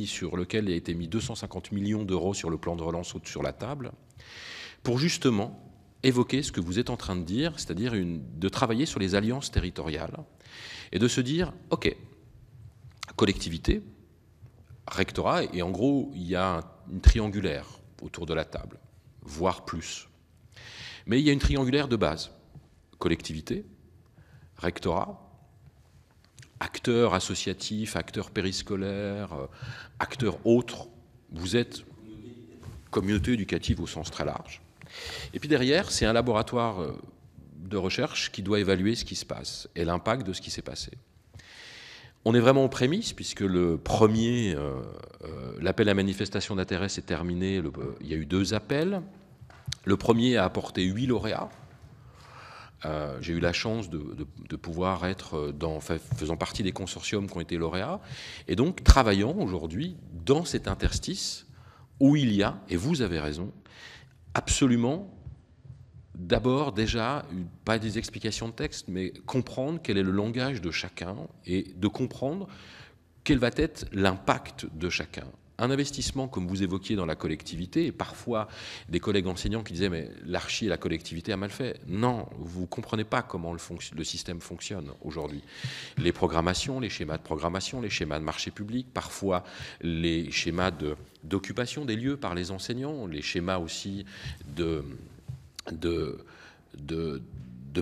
sur lequel a été mis 250 millions d'euros sur le plan de relance sur la table, pour justement évoquer ce que vous êtes en train de dire, c'est-à-dire de travailler sur les alliances territoriales et de se dire, OK, collectivité, rectorat, et en gros, il y a une triangulaire autour de la table, voire plus. Mais il y a une triangulaire de base, collectivité, rectorat, acteurs associatifs, acteurs périscolaires, acteurs autres, vous êtes communauté éducative au sens très large. Et puis derrière, c'est un laboratoire de recherche qui doit évaluer ce qui se passe et l'impact de ce qui s'est passé. On est vraiment aux prémices, puisque le premier, l'appel à manifestation d'intérêt s'est terminé, il y a eu 2 appels. Le premier a apporté 8 lauréats. J'ai eu la chance de pouvoir être faisant partie des consortiums qui ont été lauréats, et donc travaillant aujourd'hui dans cet interstice où il y a, et vous avez raison, absolument, d'abord déjà, pas des explications de texte, mais comprendre quel est le langage de chacun et de comprendre quel va être l'impact de chacun. Un investissement, comme vous évoquiez dans la collectivité, et parfois des collègues enseignants qui disaient « mais l'archi et la collectivité a mal fait ». Non, vous ne comprenez pas comment le système fonctionne aujourd'hui. Les programmations, les schémas de programmation, les schémas de marché public, parfois les schémas d'occupation des lieux par les enseignants, les schémas aussi de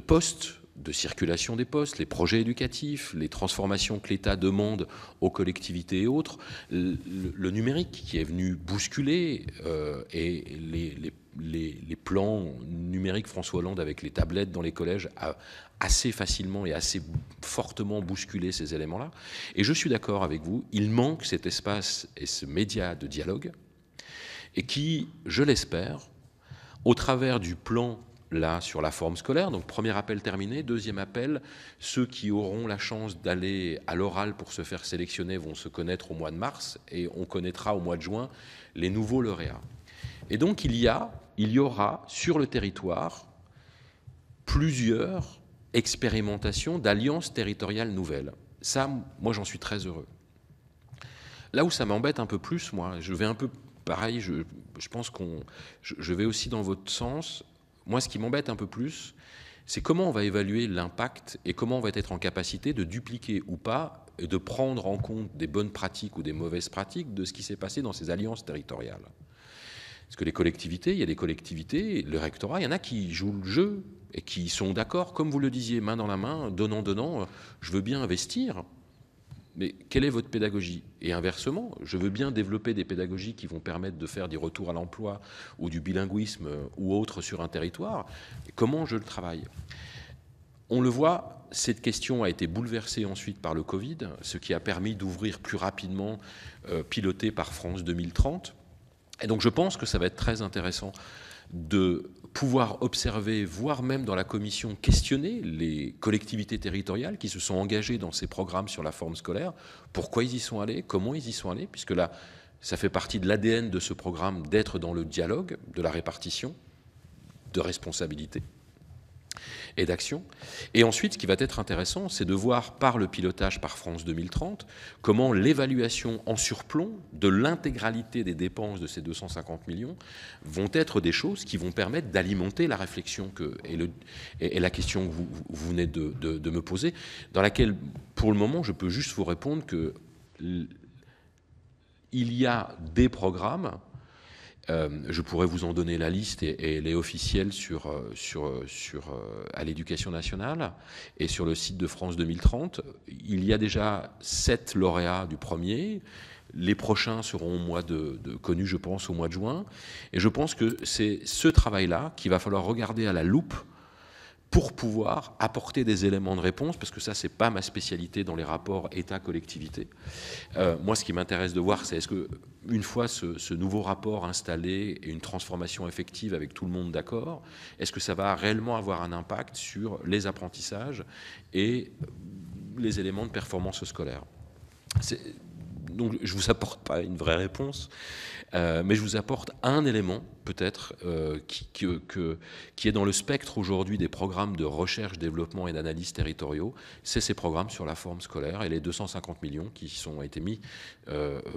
postes, de circulation des postes, les projets éducatifs, les transformations que l'État demande aux collectivités et autres, le numérique qui est venu bousculer et les plans numériques François Hollande avec les tablettes dans les collèges a assez facilement et assez fortement bousculé ces éléments-là. Et je suis d'accord avec vous, il manque cet espace et ce média de dialogue et qui, je l'espère, au travers du plan là sur la forme scolaire, donc premier appel terminé, deuxième appel, ceux qui auront la chance d'aller à l'oral pour se faire sélectionner vont se connaître au mois de mars et on connaîtra au mois de juin les nouveaux lauréats. Et donc il y aura sur le territoire plusieurs expérimentations d'alliances territoriales nouvelles. Ça, moi j'en suis très heureux. Là où ça m'embête un peu plus, moi, je vais un peu pareil, je pense je vais aussi dans votre sens. Moi, ce qui m'embête un peu plus, c'est comment on va évaluer l'impact et comment on va être en capacité de dupliquer ou pas et de prendre en compte des bonnes pratiques ou des mauvaises pratiques de ce qui s'est passé dans ces alliances territoriales. Parce que les collectivités, il y a des collectivités, le rectorat, il y en a qui jouent le jeu et qui sont d'accord, comme vous le disiez, main dans la main, donnant, je veux bien investir. Mais quelle est votre pédagogie? Et inversement, je veux bien développer des pédagogies qui vont permettre de faire des retours à l'emploi ou du bilinguisme ou autre sur un territoire. Et comment je le travaille? On le voit, cette question a été bouleversée ensuite par le Covid, ce qui a permis d'ouvrir plus rapidement, piloté par France 2030. Et donc je pense que ça va être très intéressant de pouvoir observer, voire même dans la commission, questionner les collectivités territoriales qui se sont engagées dans ces programmes sur la forme scolaire, pourquoi ils y sont allés, comment ils y sont allés, puisque là, ça fait partie de l'ADN de ce programme d'être dans le dialogue, de la répartition, de responsabilité et d'action. Et ensuite, ce qui va être intéressant, c'est de voir par le pilotage par France 2030 comment l'évaluation en surplomb de l'intégralité des dépenses de ces 250 millions vont être des choses qui vont permettre d'alimenter la réflexion et la question que vous venez de me poser, dans laquelle, pour le moment, je peux juste vous répondre que il y a des programmes. Je pourrais vous en donner la liste et elle est officielle à l'Éducation nationale et sur le site de France 2030. Il y a déjà 7 lauréats du premier. Les prochains seront connus, je pense, au mois de juin. Et je pense que c'est ce travail-là qu'il va falloir regarder à la loupe pour pouvoir apporter des éléments de réponse, parce que ça, c'est pas ma spécialité dans les rapports État-collectivité. Moi, ce qui m'intéresse de voir, c'est est-ce que, une fois ce nouveau rapport installé et une transformation effective avec tout le monde d'accord, est-ce que ça va réellement avoir un impact sur les apprentissages et les éléments de performance scolaire? Donc, je ne vous apporte pas une vraie réponse, mais je vous apporte un élément, peut-être, qui est dans le spectre aujourd'hui des programmes de recherche, développement et d'analyse territoriaux. C'est ces programmes sur la forme scolaire et les 250 millions qui ont été mis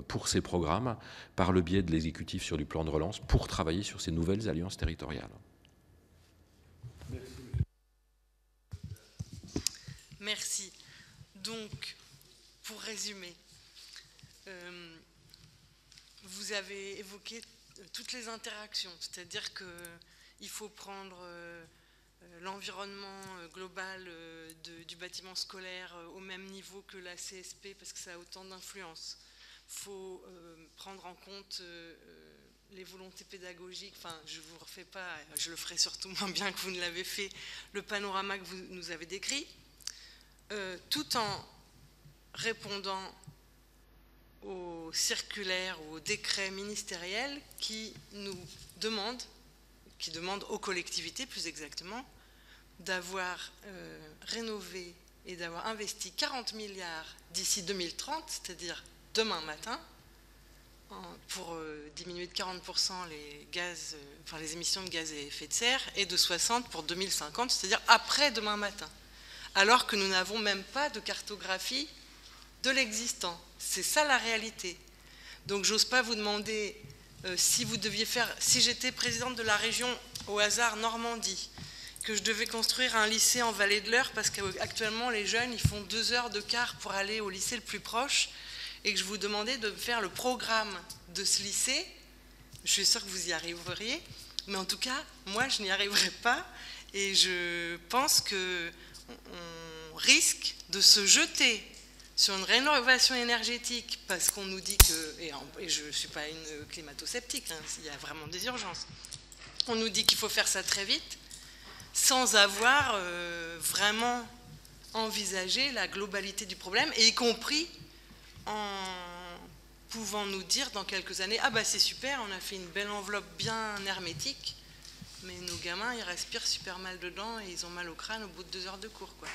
pour ces programmes par le biais de l'exécutif sur du plan de relance pour travailler sur ces nouvelles alliances territoriales. Merci. Donc, pour résumer, vous avez évoqué toutes les interactions, c'est-à-dire qu'il faut prendre l'environnement global du bâtiment scolaire au même niveau que la CSP parce que ça a autant d'influence. Il faut prendre en compte les volontés pédagogiques, enfin je ne vous refais pas, je le ferai surtout moins bien que vous ne l'avez fait, le panorama que vous nous avez décrit, tout en répondant aux circulaires ou aux décrets ministériels qui demandent aux collectivités plus exactement, d'avoir rénové et d'avoir investi 40 milliards d'ici 2030, c'est-à-dire demain matin, pour diminuer de 40% les émissions de gaz à effet de serre et de 60% pour 2050, c'est-à-dire après demain matin, alors que nous n'avons même pas de cartographie de l'existant. C'est ça la réalité. Donc j'ose pas vous demander si vous deviez faire, si j'étais présidente de la région au hasard Normandie, que je devais construire un lycée en Vallée de l'Eure parce qu'actuellement les jeunes ils font 2 heures de car pour aller au lycée le plus proche et que je vous demandais de faire le programme de ce lycée, je suis sûre que vous y arriveriez, mais en tout cas moi je n'y arriverai pas et je pense qu'on risque de se jeter sur une rénovation énergétique parce qu'on nous dit que, et je ne suis pas une climato-sceptique, hein, il y a vraiment des urgences, on nous dit qu'il faut faire ça très vite sans avoir vraiment envisagé la globalité du problème, et y compris en pouvant nous dire dans quelques années, ah bah c'est super, on a fait une belle enveloppe bien hermétique, mais nos gamins ils respirent super mal dedans et ils ont mal au crâne au bout de 2 heures de cours, quoi.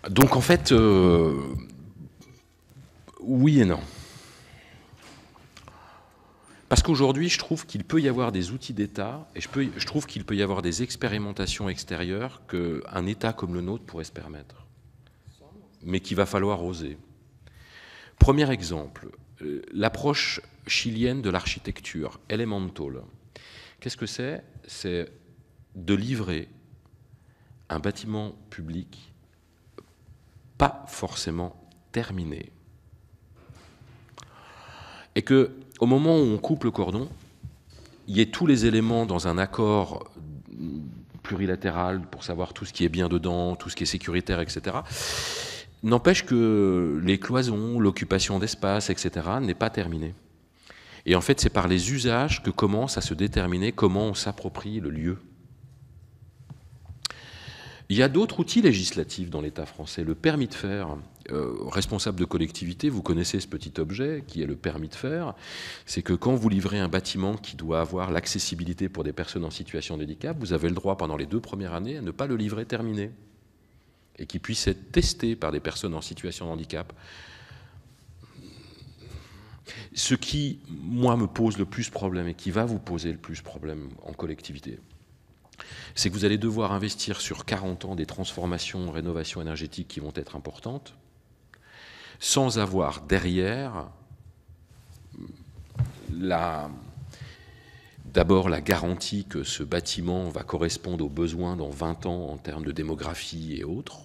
Donc en fait, oui et non. Parce qu'aujourd'hui, je trouve qu'il peut y avoir des outils d'État, et je trouve qu'il peut y avoir des expérimentations extérieures qu'un État comme le nôtre pourrait se permettre, mais qu'il va falloir oser. Premier exemple, l'approche chilienne de l'architecture, Elemental. Qu'est-ce que c'est? C'est de livrer un bâtiment public pas forcément terminé. Et qu'au moment où on coupe le cordon, il y ait tous les éléments dans un accord plurilatéral pour savoir tout ce qui est bien dedans, tout ce qui est sécuritaire, etc. N'empêche que les cloisons, l'occupation d'espace, etc. n'est pas terminée. Et en fait, c'est par les usages que commence à se déterminer comment on s'approprie le lieu. Il y a d'autres outils législatifs dans l'État français. Le permis de faire, responsable de collectivité, vous connaissez ce petit objet qui est le permis de faire. C'est que quand vous livrez un bâtiment qui doit avoir l'accessibilité pour des personnes en situation de handicap, vous avez le droit pendant les 2 premières années à ne pas le livrer terminé et qu'il puisse être testé par des personnes en situation de handicap. Ce qui, moi, me pose le plus problème et qui va vous poser le plus problème en collectivité, c'est que vous allez devoir investir sur 40 ans des transformations, rénovations énergétiques qui vont être importantes, sans avoir derrière d'abord la garantie que ce bâtiment va correspondre aux besoins dans 20 ans en termes de démographie et autres.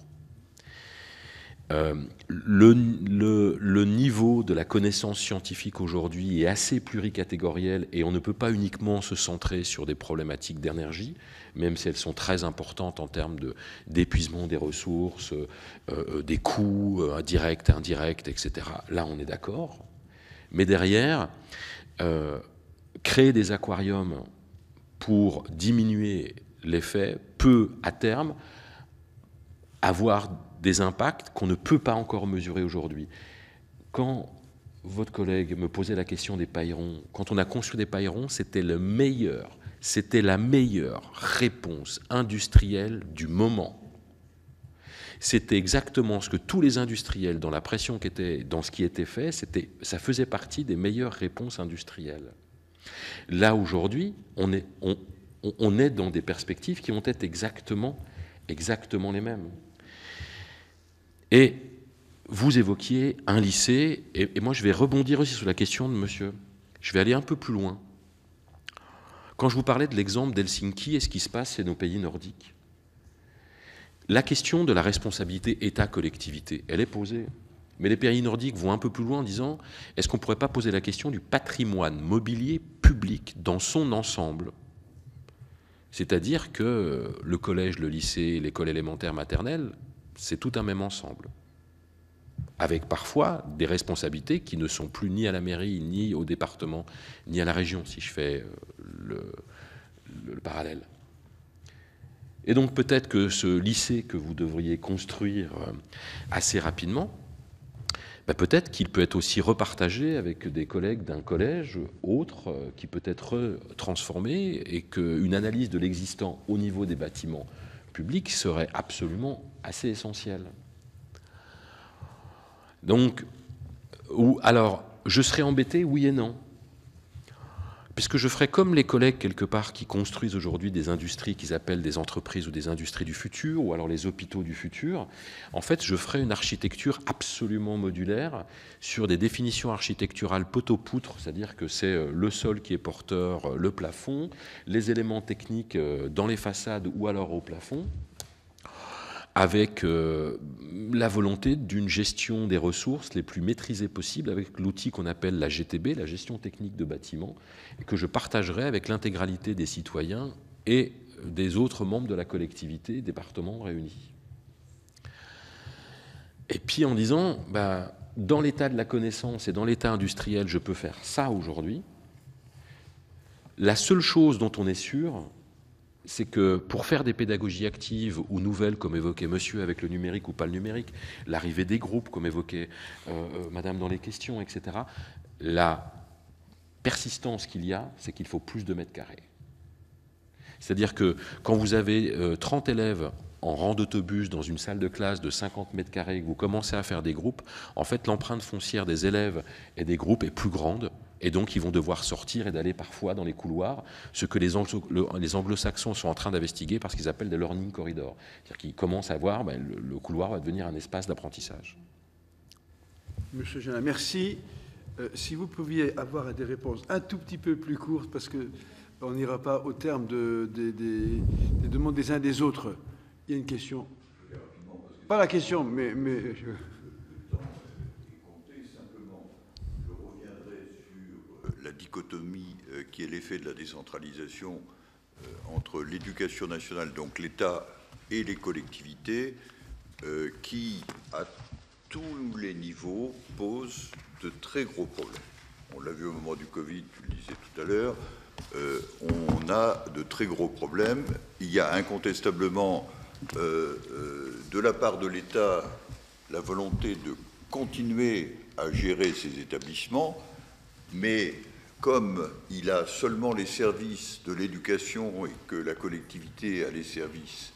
Le niveau de la connaissance scientifique aujourd'hui est assez pluricatégoriel et on ne peut pas uniquement se centrer sur des problématiques d'énergie, même si elles sont très importantes en termes d'épuisement des ressources, des coûts directs, indirects, etc. Là, on est d'accord. Mais derrière, créer des aquariums pour diminuer l'effet peut, à terme, avoir des impacts qu'on ne peut pas encore mesurer aujourd'hui. Quand votre collègue me posait la question des paillerons, quand on a construit des paillerons, c'était la meilleure réponse industrielle du moment. C'était exactement ce que tous les industriels, dans la pression qui était, dans ce qui était fait, ça faisait partie des meilleures réponses industrielles. Là, aujourd'hui, on est dans des perspectives qui vont être exactement les mêmes. Et vous évoquiez un lycée, et moi je vais rebondir aussi sur la question de monsieur. Je vais aller un peu plus loin. Quand je vous parlais de l'exemple d'Helsinki et ce qui se passe chez nos pays nordiques, la question de la responsabilité État-collectivité, elle est posée. Mais les pays nordiques vont un peu plus loin en disant, est-ce qu'on ne pourrait pas poser la question du patrimoine mobilier public dans son ensemble? C'est-à-dire que le collège, le lycée, l'école élémentaire maternelle, c'est tout un même ensemble, avec parfois des responsabilités qui ne sont plus ni à la mairie, ni au département, ni à la région, si je fais le parallèle. Et donc peut-être que ce lycée que vous devriez construire assez rapidement, peut-être qu'il peut être aussi repartagé avec des collègues d'un collège autre, qui peut être transformé, et qu'une analyse de l'existant au niveau des bâtiments public serait absolument assez essentiel. Donc, alors, je serais embêté, oui et non. Puisque je ferais comme les collègues, quelque part, qui construisent aujourd'hui des industries qu'ils appellent des entreprises ou des industries du futur, ou alors les hôpitaux du futur. En fait, je ferais une architecture absolument modulaire sur des définitions architecturales poteau-poutre, c'est-à-dire que c'est le sol qui est porteur, le plafond, les éléments techniques dans les façades ou alors au plafond, avec la volonté d'une gestion des ressources les plus maîtrisées possibles avec l'outil qu'on appelle la GTB, la gestion technique de bâtiment, et que je partagerai avec l'intégralité des citoyens et des autres membres de la collectivité, départements réunis. Et puis en disant, dans l'état de la connaissance et dans l'état industriel, je peux faire ça aujourd'hui. La seule chose dont on est sûr, c'est que pour faire des pédagogies actives ou nouvelles, comme évoquait monsieur avec le numérique ou pas le numérique, l'arrivée des groupes, comme évoquait madame dans les questions, etc., la persistance qu'il y a, c'est qu'il faut plus de mètres carrés. C'est-à-dire que quand vous avez 30 élèves en rang d'autobus dans une salle de classe de 50 mètres carrés et que vous commencez à faire des groupes, en fait, l'empreinte foncière des élèves et des groupes est plus grande. Et donc, ils vont devoir sortir et d'aller parfois dans les couloirs, ce que les anglo-saxons sont en train d'investiguer parce qu'ils appellent des learning corridors. C'est-à-dire qu'ils commencent à voir, le couloir va devenir un espace d'apprentissage. Monsieur Janin, merci. Si vous pouviez avoir des réponses un tout petit peu plus courtes, parce qu'on n'ira pas au terme des demandes des uns des autres. Il y a une question. Pas la question, mais la dichotomie qui est l'effet de la décentralisation entre l'éducation nationale, donc l'État et les collectivités, qui, à tous les niveaux, pose de très gros problèmes. On l'a vu au moment du Covid, tu le disais tout à l'heure, on a de très gros problèmes. Il y a incontestablement, de la part de l'État, la volonté de continuer à gérer ces établissements, mais comme il a seulement les services de l'éducation et que la collectivité a les services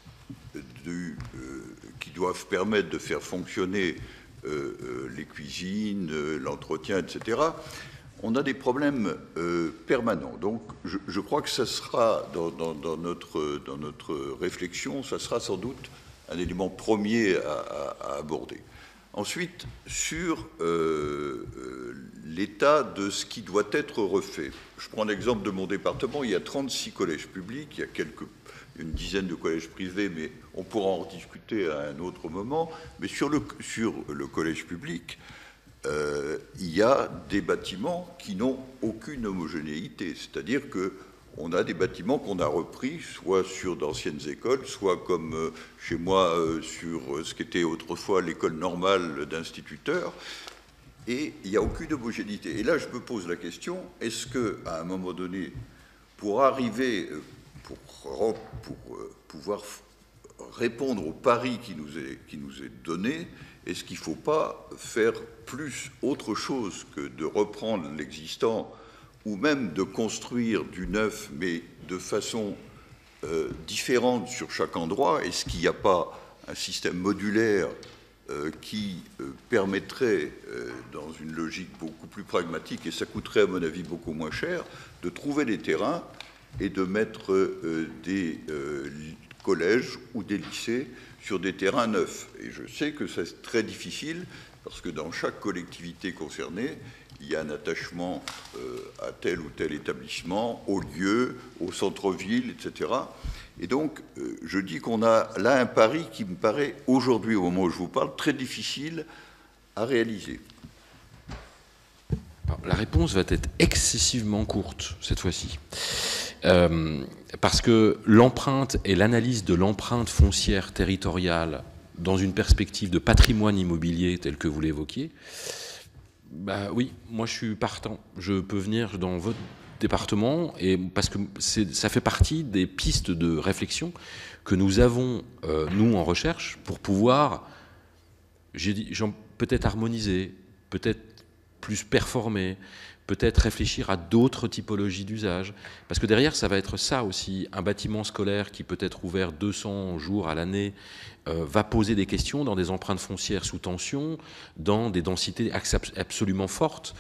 qui doivent permettre de faire fonctionner les cuisines, l'entretien, etc., on a des problèmes permanents. Donc, je crois que ça sera, dans notre réflexion, ça sera sans doute un élément premier à aborder. Ensuite, sur l'état de ce qui doit être refait. Je prends l'exemple de mon département, il y a 36 collèges publics, il y a une dizaine de collèges privés, mais on pourra en discuter à un autre moment. Mais sur le collège public, il y a des bâtiments qui n'ont aucune homogénéité, c'est-à-dire qu'on a des bâtiments qu'on a repris, soit sur d'anciennes écoles, soit comme chez moi, sur ce qu'était autrefois l'école normale d'instituteurs, et il n'y a aucune homogénéité. Et là, je me pose la question, est-ce qu'à un moment donné, pour arriver, pour pouvoir répondre au pari qui nous est donné, est-ce qu'il ne faut pas faire plus autre chose que de reprendre l'existant ou même de construire du neuf, mais de façon différente sur chaque endroit? Est-ce qu'il n'y a pas un système modulaire qui permettrait, dans une logique beaucoup plus pragmatique, et ça coûterait à mon avis beaucoup moins cher, de trouver des terrains et de mettre des collèges ou des lycées sur des terrains neufs? Et je sais que c'est très difficile, parce que dans chaque collectivité concernée, il y a un attachement à tel ou tel établissement, au lieu, au centre-ville, etc. Et donc, je dis qu'on a là un pari qui me paraît, aujourd'hui, au moment où je vous parle, très difficile à réaliser. Alors, la réponse va être excessivement courte, cette fois-ci. Parce que l'empreinte et l'analyse de l'empreinte foncière territoriale dans une perspective de patrimoine immobilier tel que vous l'évoquiez, oui, moi je suis partant. Je peux venir dans votre département, et parce que ça fait partie des pistes de réflexion que nous avons, nous, en recherche, pour pouvoir, peut-être harmoniser, peut-être plus performer, peut-être réfléchir à d'autres typologies d'usage. Parce que derrière, ça va être ça aussi. Un bâtiment scolaire qui peut être ouvert 200 jours à l'année va poser des questions dans des empreintes foncières sous tension, dans des densités absolument fortes.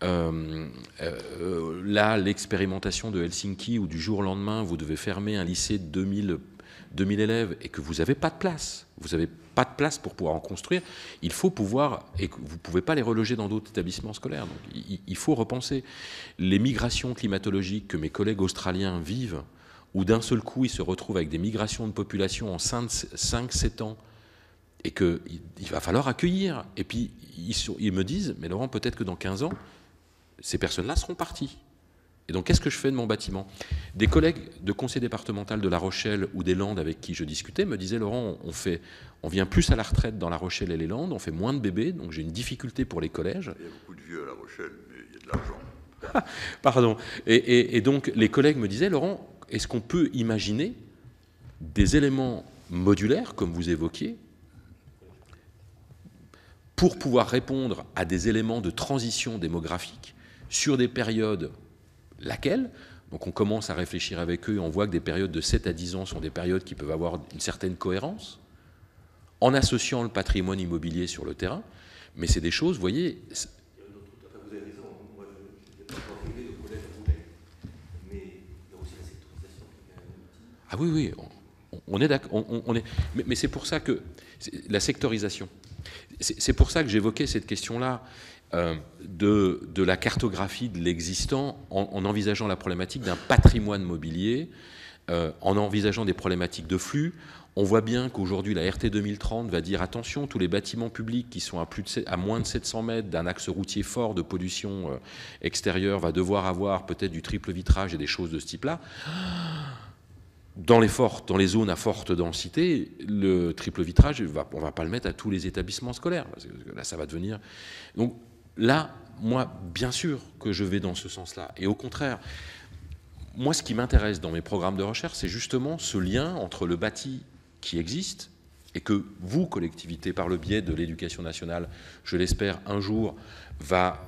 Là, l'expérimentation de Helsinki, où du jour au lendemain, vous devez fermer un lycée de 2000 élèves et que vous n'avez pas de place. Vous n'avez pas de place pour pouvoir en construire. Il faut pouvoir, et vous ne pouvez pas les reloger dans d'autres établissements scolaires. Donc, il faut repenser. Les migrations climatologiques que mes collègues australiens vivent, où d'un seul coup, ils se retrouvent avec des migrations de population en 5-7 ans, et qu'il va falloir accueillir. Et puis, ils me disent, mais Laurent, peut-être que dans 15 ans, ces personnes-là seront parties. Et donc, qu'est-ce que je fais de mon bâtiment? Des collègues de conseil départemental de La Rochelle ou des Landes avec qui je discutais me disaient, Laurent, on vient plus à la retraite dans La Rochelle et les Landes, on fait moins de bébés, donc j'ai une difficulté pour les collèges. Il y a beaucoup de vieux à La Rochelle, mais il y a de l'argent. Pardon. Et donc, les collègues me disaient, Laurent, est-ce qu'on peut imaginer des éléments modulaires, comme vous évoquiez, pour pouvoir répondre à des éléments de transition démographique sur des périodes laquelle, donc on commence à réfléchir avec eux et on voit que des périodes de 7 à 10 ans sont des périodes qui peuvent avoir une certaine cohérence, en associant le patrimoine immobilier sur le terrain, mais c'est des choses, vous voyez... Vous avez raison, moi je n'ai pas arrivé au collège à Roulet, mais il y a aussi la sectorisation qui est un outil. Ah oui, on est d'accord, mais c'est pour ça que... La sectorisation, c'est pour ça que j'évoquais cette question-là, de la cartographie de l'existant en envisageant la problématique d'un patrimoine mobilier, en envisageant des problématiques de flux. On voit bien qu'aujourd'hui, la RT 2030 va dire attention, tous les bâtiments publics qui sont à moins de 700 mètres d'un axe routier fort de pollution extérieure va devoir avoir peut-être du triple vitrage et des choses de ce type-là. Dans les zones à forte densité, le triple vitrage, on ne va pas le mettre à tous les établissements scolaires, parce que là, ça va devenir... Donc là, moi, bien sûr que je vais dans ce sens-là. Et au contraire, moi, ce qui m'intéresse dans mes programmes de recherche, c'est justement ce lien entre le bâti qui existe et que vous, collectivités, par le biais de l'éducation nationale, je l'espère, un jour, va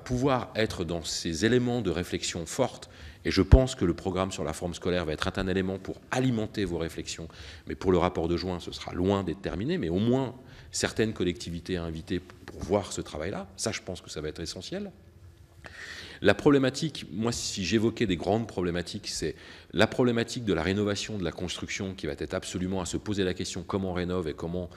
pouvoir être dans ces éléments de réflexion forte. Et je pense que le programme sur la forme scolaire va être un élément pour alimenter vos réflexions. Mais pour le rapport de juin, ce sera loin d'être terminé, mais au moins certaines collectivités à inviter pour voir ce travail-là. Ça, je pense que ça va être essentiel. La problématique, moi, si j'évoquais des grandes problématiques, c'est la problématique de la rénovation de la construction qui va être absolument à se poser la question comment on rénove et comment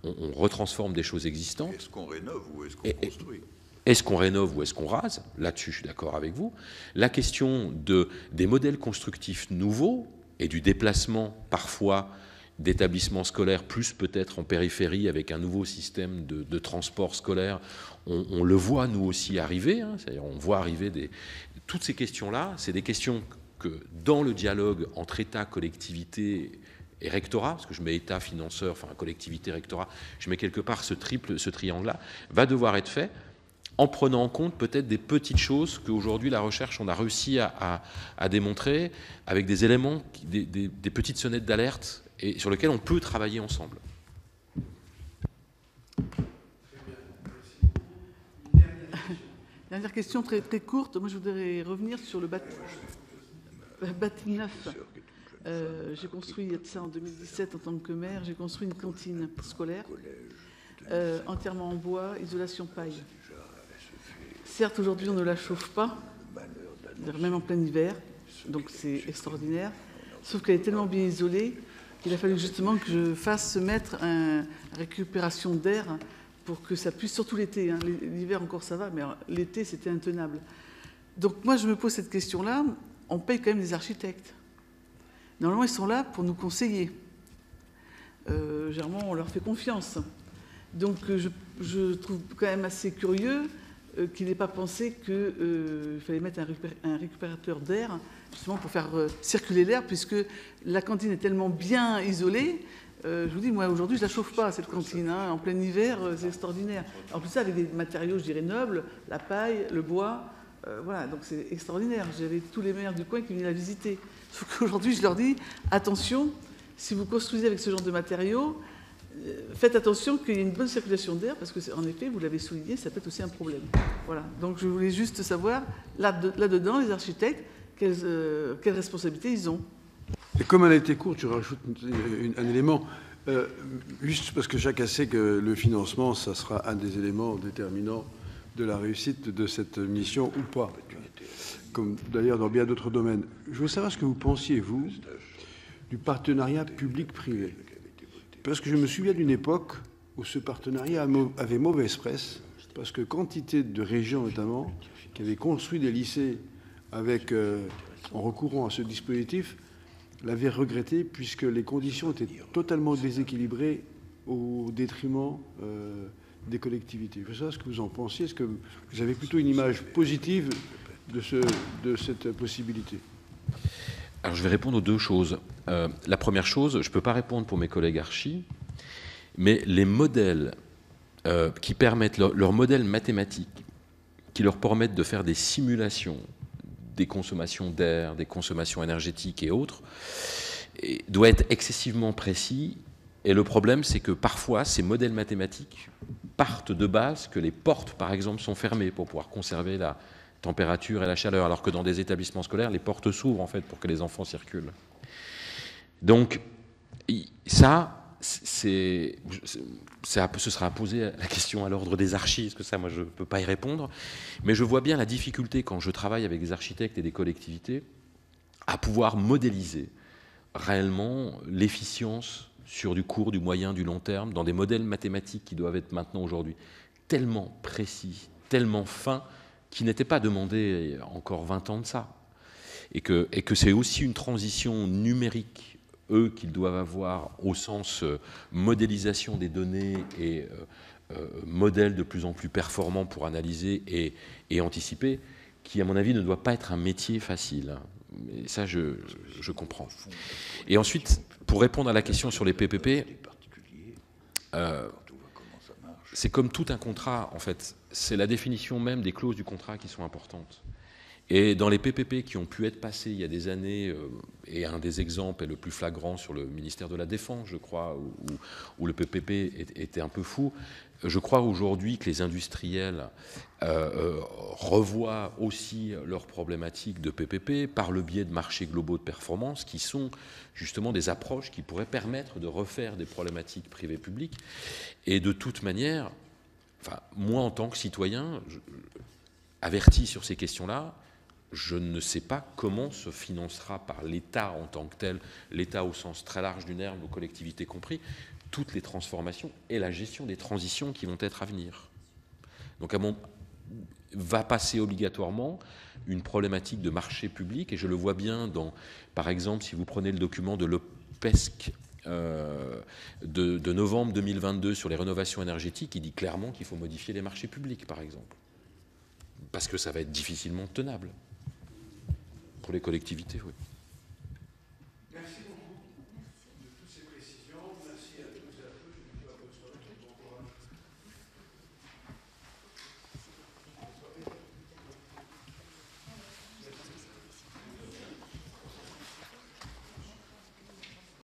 on retransforme des choses existantes. Est-ce qu'on rénove ou est-ce qu'on construit ? Est-ce qu'on rénove ou est-ce qu'on rase? Là-dessus, je suis d'accord avec vous. La question des modèles constructifs nouveaux et du déplacement parfois d'établissements scolaires, plus peut-être en périphérie avec un nouveau système de transport scolaire, on le voit nous aussi arriver. C'est-à-dire on voit arriver toutes ces questions-là. C'est des questions que dans le dialogue entre État, collectivité et rectorat, parce que je mets État, financeur, enfin collectivité, rectorat, je mets quelque part ce triangle-là, va devoir être fait en prenant en compte peut-être des petites choses qu'aujourd'hui la recherche, on a réussi à démontrer avec des éléments, des petites sonnettes d'alerte et sur lesquelles on peut travailler ensemble. Dernière question très, très courte. Moi, je voudrais revenir sur le bâti neuf. J'ai construit, il y a de ça en 2017, en tant que maire, j'ai construit une cantine scolaire entièrement en bois, isolation paille. Certes, aujourd'hui, on ne la chauffe pas, même en plein hiver, donc c'est extraordinaire. Sauf qu'elle est tellement bien isolée qu'il a fallu justement que je fasse se mettre une récupération d'air pour que ça puisse, surtout l'été. L'hiver encore ça va, mais l'été c'était intenable. Donc moi, je me pose cette question-là. On paye quand même des architectes. Normalement, ils sont là pour nous conseiller. Généralement, on leur fait confiance. Donc je trouve quand même assez curieux qu'il n'ait pas pensé qu'il fallait mettre un récupérateur d'air, justement pour faire circuler l'air, puisque la cantine est tellement bien isolée. Je vous dis, moi, aujourd'hui, je ne la chauffe pas, cette cantine. En plein hiver, c'est extraordinaire. En plus, ça, avec des matériaux, je dirais, nobles, la paille, le bois. Voilà, donc c'est extraordinaire. J'avais tous les maires du coin qui venaient la visiter. Sauf qu'aujourd'hui, je leur dis, attention, si vous construisez avec ce genre de matériaux, faites attention qu'il y ait une bonne circulation d'air, parce que, en effet, vous l'avez souligné, ça peut être aussi un problème. Voilà. Donc, je voulais juste savoir, là-dedans, les architectes, quelles responsabilités ils ont. Et comme elle a été courte, je rajoute un élément, juste parce que chacun sait que le financement, ça sera un des éléments déterminants de la réussite de cette mission ou pas, comme d'ailleurs dans bien d'autres domaines. Je veux savoir ce que vous pensiez, vous, du partenariat public-privé. Parce que je me souviens d'une époque où ce partenariat avait mauvaise presse, parce que quantité de régions notamment, qui avaient construit des lycées avec, en recourant à ce dispositif, l'avaient regretté, puisque les conditions étaient totalement déséquilibrées au détriment des collectivités. Je veux savoir ce que vous en pensiez. Est-ce que vous avez plutôt une image positive de cette possibilité? Alors, je vais répondre aux deux choses. La première chose, je ne peux pas répondre pour mes collègues archi, mais les modèles qui permettent, leurs modèles mathématiques, qui leur permettent de faire des simulations des consommations d'air, des consommations énergétiques et autres, doit être excessivement précis. Et le problème, c'est que parfois, ces modèles mathématiques partent de base que les portes, par exemple, sont fermées pour pouvoir conserver la température et la chaleur, alors que dans des établissements scolaires, les portes s'ouvrent, en fait, pour que les enfants circulent. Donc, ça, ce sera à poser la question à l'ordre des archis, parce que ça, moi, je ne peux pas y répondre. Mais je vois bien la difficulté, quand je travaille avec des architectes et des collectivités, à pouvoir modéliser réellement l'efficience sur du court, du moyen, du long terme, dans des modèles mathématiques qui doivent être maintenant aujourd'hui tellement précis, tellement fins, qui n'étaient pas demandés encore 20 ans de ça. Et que c'est aussi une transition numérique, eux, qu'ils doivent avoir au sens modélisation des données et modèles de plus en plus performants pour analyser et anticiper, qui, à mon avis, ne doit pas être un métier facile. Et ça, je comprends. Et ensuite, pour répondre à la question sur les PPP, c'est comme tout un contrat, en fait. C'est la définition même des clauses du contrat qui sont importantes. Et dans les PPP qui ont pu être passés il y a des années, et un des exemples est le plus flagrant sur le ministère de la Défense, je crois, où le PPP était un peu fou, je crois aujourd'hui que les industriels revoient aussi leurs problématiques de PPP par le biais de marchés globaux de performance, qui sont justement des approches qui pourraient permettre de refaire des problématiques privées-publiques. Et de toute manière, enfin, moi en tant que citoyen, averti sur ces questions-là, je ne sais pas comment se financera par l'État en tant que tel, l'État au sens très large du terme, aux collectivités compris, toutes les transformations et la gestion des transitions qui vont être à venir. Donc, va passer obligatoirement une problématique de marché public, et je le vois bien dans, par exemple, si vous prenez le document de l'OPESC de novembre 2022 sur les rénovations énergétiques, il dit clairement qu'il faut modifier les marchés publics, par exemple, parce que ça va être difficilement tenable pour les collectivités, oui.